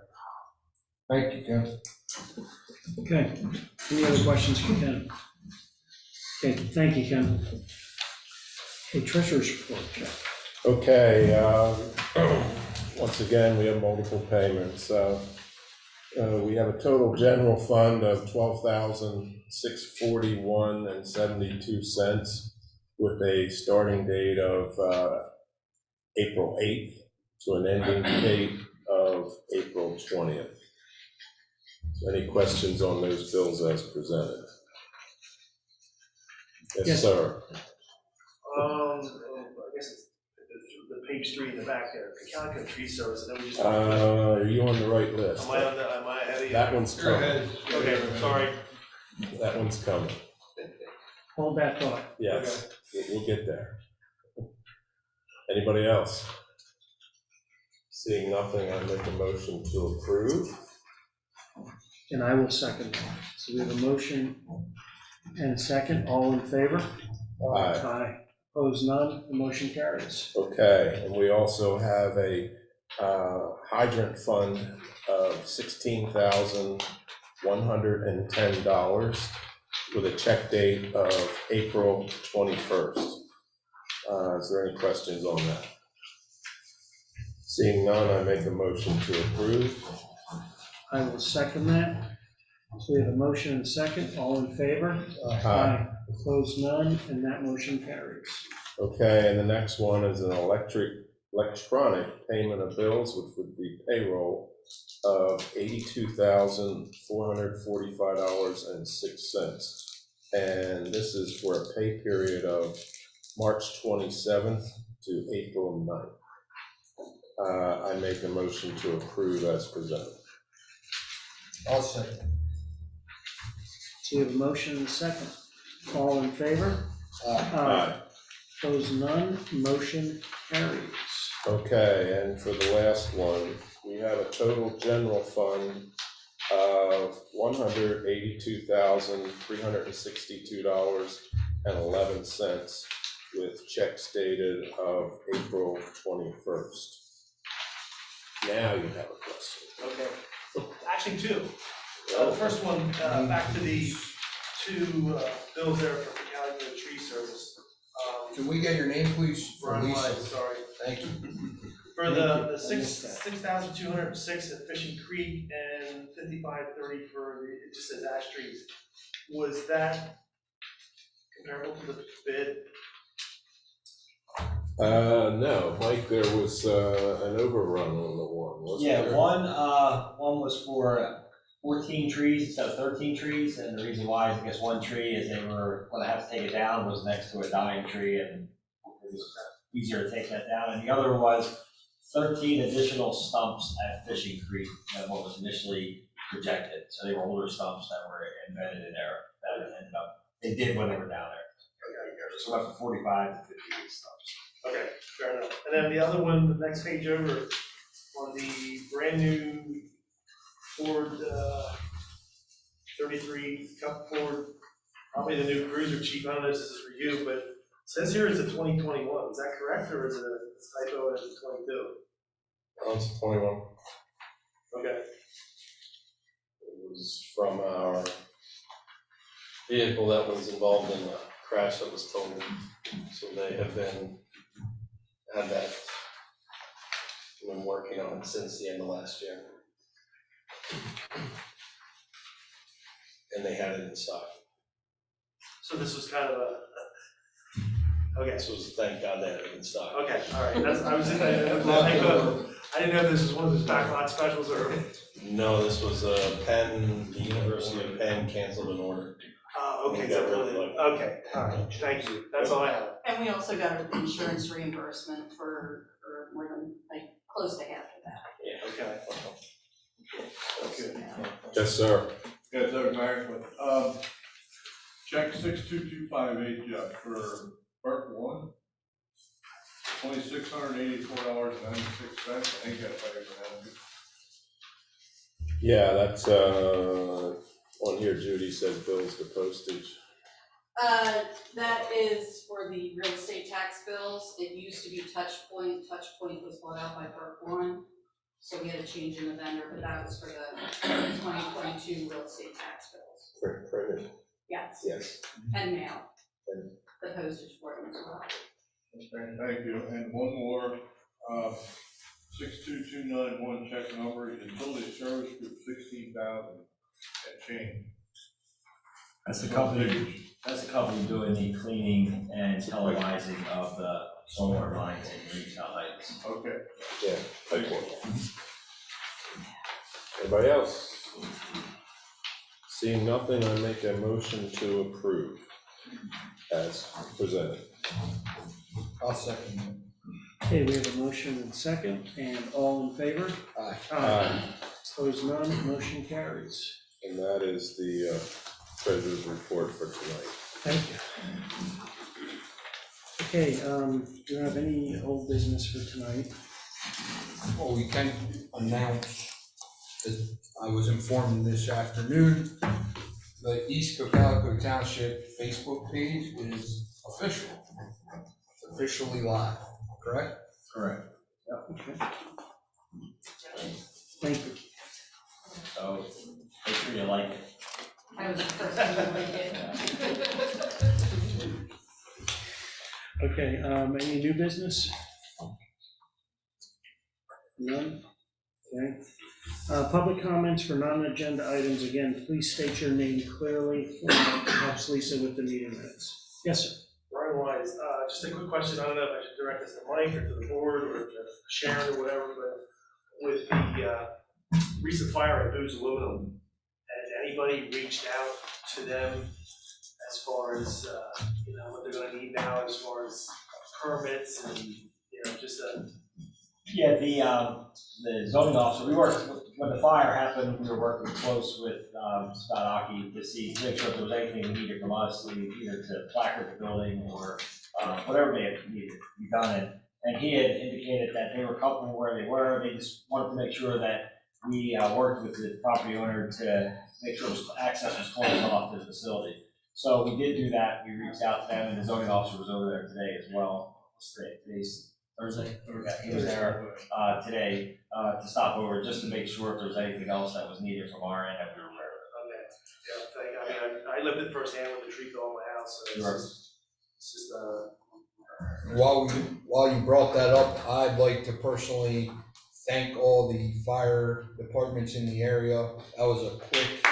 Thank you, Ken. Okay, any other questions for Ken? Okay, thank you, Ken. Okay, treasurer's report, Jeff. Okay, once again, we have multiple payments. We have a total general fund of $12,641.72 with a starting date of April 8th to an ending date of April 20th. Any questions on those bills as presented? Yes, sir. I guess it's the page 3 in the back there, Cocalico Tree Service, and then we just. Are you on the right list? Am I ahead of you? That one's coming. Okay, sorry. That one's coming. Hold that thought. Yes, we'll get there. Anybody else? Seeing nothing, I make a motion to approve. And I will second that. So we have a motion and a second. All in favor? Aye. Aye. Opposed, none. The motion carries. Okay, and we also have a hydrant fund of $16,110 with a check date of April 21st. Is there any questions on that? Seeing none, I make a motion to approve. I will second that. So we have a motion and a second. All in favor? Aye. Opposed, none, and that motion carries. Okay, and the next one is an electronic payment of bills, which would be payroll of $82,445.06. And this is for a pay period of March 27th to April 9th. I make a motion to approve as presented. I'll second. So we have a motion and a second. All in favor? Aye. Opposed, none. Motion carries. Okay, and for the last one, we have a total general fund of $182,362.11 with checks dated of April 21st. Now you have a question. Okay, actually two. The first one, back to the two bills there for Cocalico Tree Service. Can we get your name, please? Ron Wise, sorry. Thank you. For the 6,206 at Fishing Creek and 5530 for the, it just says ash trees. Was that comparable to the bid? No, Mike, there was an overrun on the one, wasn't Yeah, there? one was for 14 trees instead of 13 trees, and the reason why is I guess one tree is they were, when I had to take it down, was next to a dying tree, and it was easier to take that down. And the other was 13 additional stumps at Fishing Creek than what was initially projected. So they were older stumps that were embedded in there that ended up, they did when they were down there. So we went from 45 to 58 stumps. Okay, fair enough. And then the other one, the next page over, on the brand new Ford 33 Cup Ford, probably the new Cruiser Chief, I don't know if this is for you, but it says here it's a 2021, is that correct, or is it a typo as a 22? Oh, it's 21. Okay. It was from our vehicle that was involved in the crash that was totaled. So they have had that, been working on it since the end of last year. And they had it in stock. So this was kind of a, okay. This was, thank God they had it in stock. Okay, all right, that's, I didn't know if this was one of those backlot specials or. No, this was Penn, the University of Penn canceled an order. Okay, so really, okay, all right, thank you, that's all I have. And we also got an insurance reimbursement for more than, like, close to half of that. Yeah. Okay. Good. Yes, sir. Yes, exactly. Check 62258, Jeff, for Park 1, $2,684.96. I think that's right for that. Yeah, that's, on here Judy said bills the postage. That is for the real estate tax bills. It used to be Touch Point. Touch Point was bought out by Park One. So we had a change in the vendor, but that was for the 2022 real estate tax bills. Printed, Yes, yes. and mail, And the postage for them as well. Okay, thank you. And one more, 62291 check number, utility service group 16,000 and change. That's the company doing the cleaning and televising of the solar lines in Greentown Heights. Okay. Yeah, thank you. Anybody else? Seeing nothing, I make a motion to approve as presented. I'll second. Okay, we have a motion and second, and all in favor? Aye. Aye. Opposed, none, motion carries. And that is the treasurer's report for tonight. Thank you. Okay, do you have any old business for tonight? Well, we can announce that I was informed this afternoon, the East Cocalico Township Facebook page is official. It's officially live, correct? Correct. Okay. Thank you. So make sure you like it. I was the first one to like it. Okay, any new business? None? Okay. Public comments for non-agenda items, again, please state your name clearly, helps Lisa with the meeting minutes. Yes, sir. Brian Wise, just a quick question, I don't know if I should direct this to Mike or to the board or to Sharon or whatever, but with the recent fire at Booz Aluminum, has anybody reached out to them as far as, what they're gonna need now as far as permits and, just a. Yeah, the zoning officer, when the fire happened, we were working close with Scott Aki to make sure if there was anything needed from us, either to placard the building or whatever may have needed to be done. And he had indicated that they were comfortable where they were, they just wanted to make sure that we worked with the property owner to make sure access was closed off to the facility. So we did do that, we reached out to them, and the zoning officer was over there today as well. Today's Thursday, he was there today to stop over just to make sure if there was anything else that was needed from our end that we were aware of. Okay, yeah, I lived it firsthand with the tree fell on my house, so Sure. it's just, While you brought that up, I'd like to personally thank all the fire departments in the area. That was a quick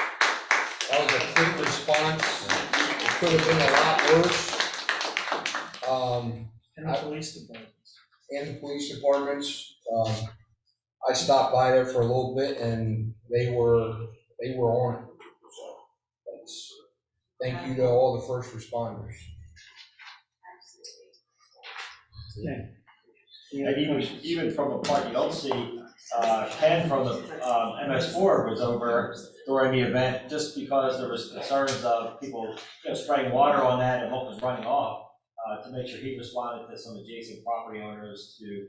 response. It could have been a lot worse. And the police departments. And the police departments. I stopped by there for a little bit and they were on it. So thank you to all the first responders. Okay. And even from a part you don't see, Ken from the MS4 was over during the event just because there was concerns of people spraying water on that and what was running off. To make sure he responded to some adjacent property owners to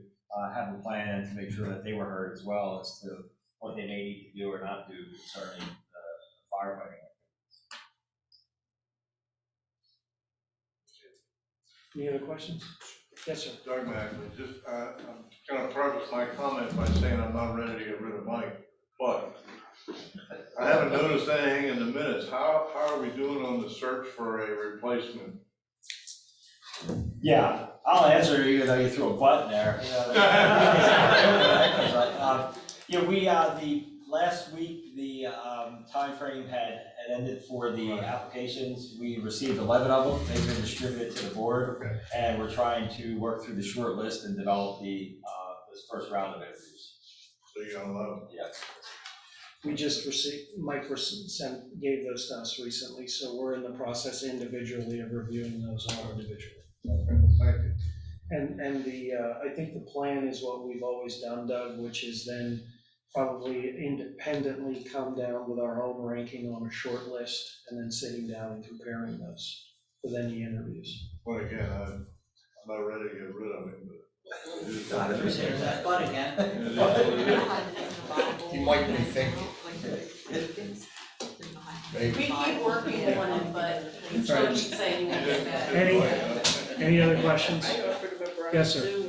have a plan and to make sure that they were heard as well as to what they may need to do or not do concerning firefighting. Any other questions? Yes, sir. Doug Macklin, just, I'm gonna preface my comment by saying I'm not ready to get rid of Mike, but I haven't noticed anything in the minutes. How are we doing on the search for a replacement? Yeah, I'll answer even though you threw a butt in there. The last week, the timeframe had ended for the applications. We received 11 of them. They've been distributed to the board, and we're trying to work through the short list and develop this first round of interviews. So you got 11? Yes. We just received, Mike gave those to us recently, so we're in the process individually of reviewing those all individually. Thank you. And I think the plan is what we've always done, Doug, which is then probably independently come down with our own ranking on a short list and then sitting down and comparing those with any interviews. Well, again, I'm not ready to get rid of it, but. There's that butt again. He might be thinking. Maybe. We keep working on it, but we keep saying that. Any other questions? Yes, sir.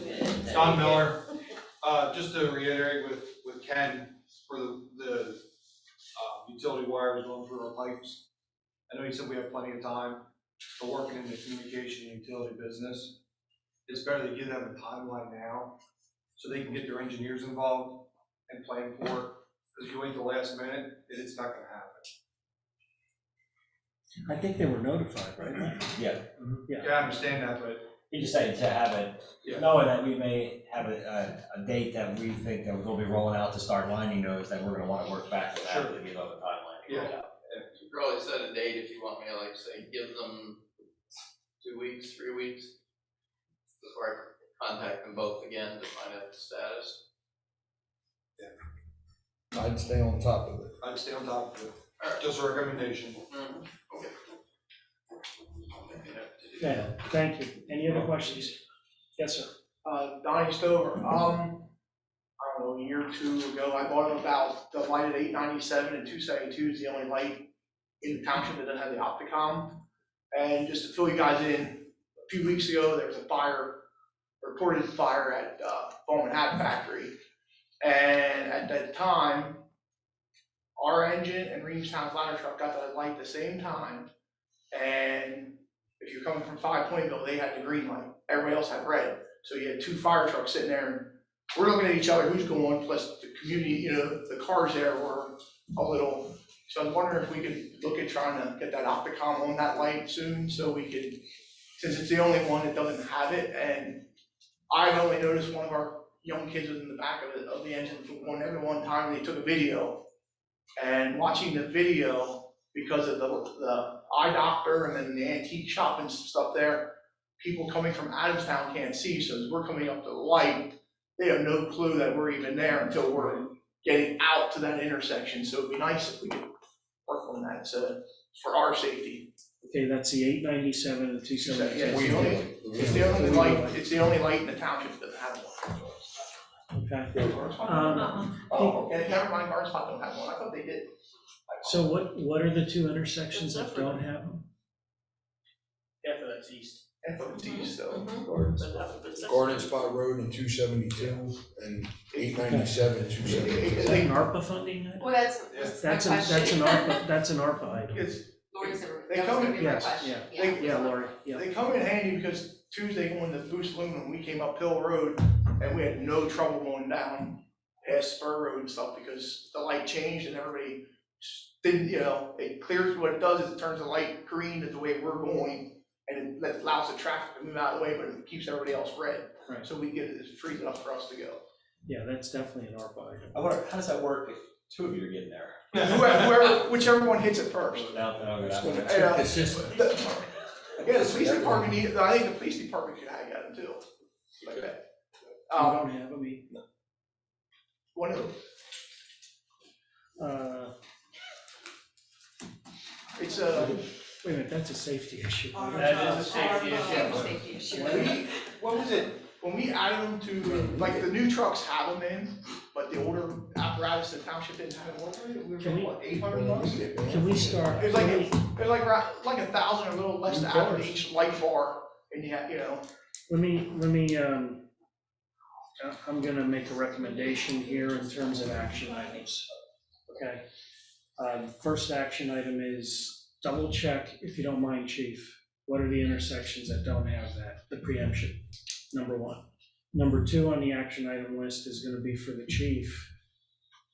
Don Miller, just to reiterate with Ken, for the utility wires going through our pipes. I know you said we have plenty of time for working in the communication and utility business. It's better to give them a timeline now, so they can get their engineers involved and plan for it. Because if you wait till the last minute, it's not gonna happen. I think they were notified, right? Yeah. Yeah, I understand that, but. You just say to have it, knowing that we may have a date that we think that we'll be rolling out to start lining those, that we're gonna wanna work back to that, Sure. to give them a timeline to go out. You probably set a date if you want me to, like, say, give them 2 weeks, 3 weeks, before I contact them both again to find out the status. I'd stay on top of it. I'd stay on top of it. Just a recommendation. Okay. Yeah, thank you. Any other questions? Yes, sir. Donnie Stover, I don't know, a year or two ago, I bought him about the light at 897 and 272 is the only light in the township that doesn't have the Opticom. And just to fill you guys in, a few weeks ago, there was a reported fire at Bowman Hat Factory. And at that time, our engine and Reamstown's ladder truck got that light at the same time. And if you're coming from 5 Pointville, they had the green light. Everybody else had red. So you had 2 fire trucks sitting there, and we're looking at each other, who's going, plus the community, the cars there were a little. So I was wondering if we could look at trying to get that Opticom on that light soon, so we could, since it's the only one that doesn't have it, and I've only noticed one of our young kids was in the back of the engine one time, they took a video. And watching the video, because of the eye doctor and then the antique shop and stuff there, people coming from Adamstown can't see, so as we're coming up to the light, they have no clue that we're even there until we're getting out to that intersection, so it'd be nice if we could work on that, so for our safety. Okay, that's the 897 and 272. Yeah, it's the only light in the township that has one. Okay. Okay, never mind, Garden Spot don't have one, I thought they did. So what are the 2 intersections that don't have them? Half of that's east. Half of it's east, so. Garden Spot Road and 272 and 897, Is 272. that ARPA funding? Well, that's my question. That's an ARPA item. Lori's, They that was come gonna in, be my yes, question. Yeah, Lori, yeah. They come in handy because Tuesday going to Boost Aluminum, we came up Hill Road and we had no trouble going down past Spur Road and stuff because the light changed and everybody didn't, it clears, what it does is it turns the light green at the way we're going and it allows the traffic to move out of the way, but it keeps everybody else red. Right. So we get it, it frees it up for us to go. Yeah, that's definitely an ARPA item. I wonder, how does that work if 2 of you are getting there? Whichever one hits it first. It's just. Yeah, the police department need, I think the police department could have them too, like that. You don't have them either? One of them. It's Wait a minute, that's a safety issue. That is a safety issue. What was it, when we added them to, like, the new trucks have them in, but the older apparatus, the township didn't have it on, we were Can we- paying, what, $800? Can we start? It was like 1,000 or a little less to add to each light bar, and you have, Let me, I'm gonna make a recommendation here in terms of action items, okay? First action item is double check, if you don't mind, chief, what are the intersections that don't have that, the preemption, number 1. Number 2 on the action item list is gonna be for the chief.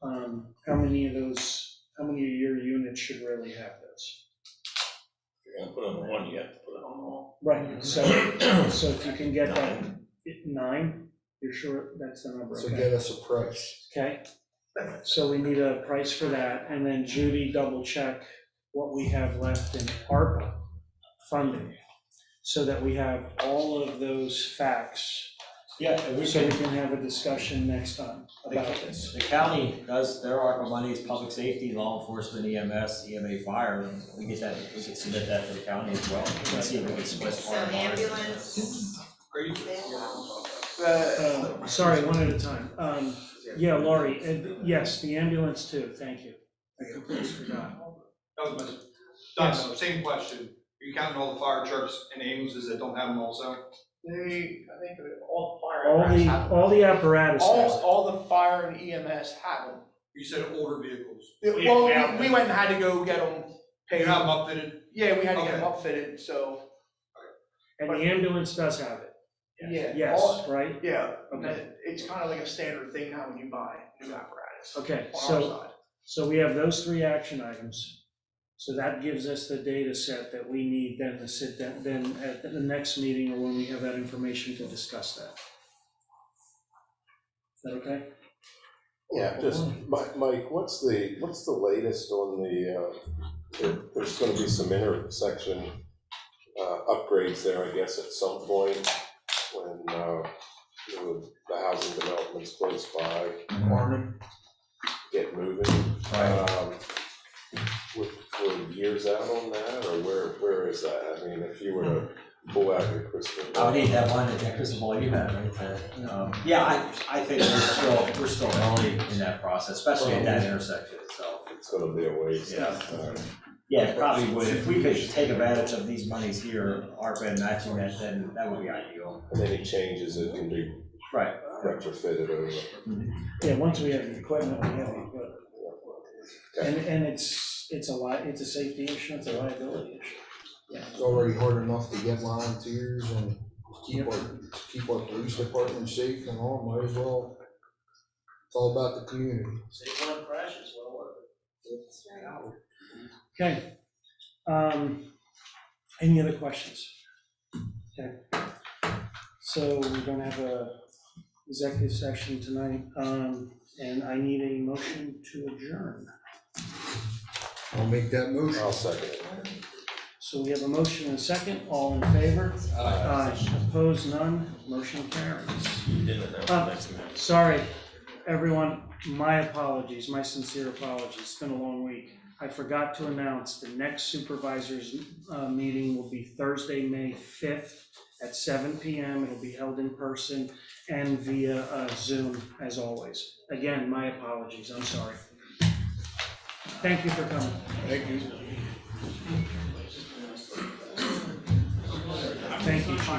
How many of your units should really have those? If you're gonna put on one, you have to put it on all. Right, so if you can get that 9, you're sure that's the number, So okay? get us a price. Okay, so we need a price for that, and then Judy, double check what we have left in ARPA funding, so that we have all of those facts Yeah, and we so we should, can have a discussion next time about this. the county does, their ARPA money is public safety, law enforcement, EMS, EMA, fire. We get that, we can submit that to the county as well. Let's see if we can split So part of the ours. ambulance. Are you? Sorry, one at a time. Yeah, Laurie, yes, the ambulance too, thank you. I completely forgot. That was my, Don, same question. Are you counting all the fire trucks and ambulances that don't have them also? I think all the fire All apparatus the, have them. all the apparatus has it. All the fire and EMS have them. You said older vehicles. Well, we went and had to go get them You paid. have them upfitted? Yeah, we had to get them Okay. upfitted, so, And the ambulance does have it, yeah. yes, all- right? Yeah, Okay. it's kind of like a standard thing now when you buy new apparatus. Okay, On our so, side. so we have those 3 action items. So that gives us the data set that we need then to sit down, then at the next meeting or when we have that information to discuss that. Is that okay? Yeah, just, Mike, what's the latest on there's gonna be some intersection upgrades there, I guess, at some point when the housing development's close by, get moving. Right. We're years out on that, or where is that? I mean, if you were to pull out your crystal ball. I would need that one, that crystal ball you had, right there. Yeah, I think we're still early in that process, especially at that intersection itself. It's gonna be a waste. Yeah. Yeah, it probably would. If we could take advantage of these monies here, ARPA and matching that, then that would be ideal. And any changes that can be Right. retrofitted over. Yeah, once we have the equipment, we have the equipment. And it's a safety issue, it's a liability issue. Yeah. It's already hard enough to get volunteers and keep our police department safe and all, might as well. It's all about the community. Save one crashes, well worth it. Okay. Any other questions? Okay. So we're gonna have a executive session tonight, and I need a motion to adjourn. I'll make that motion. I'll second it. So we have a motion and a second, all in favor? Aye. Opposed, none, motion carries. Sorry, everyone, my apologies, my sincere apologies, it's been a long week. I forgot to announce the next supervisors meeting will be Thursday, May 5th at 7 p.m. It'll be held in person and via Zoom, as always. Again, my apologies, I'm sorry. Thank you for coming. Thank you. Thank you, Chief.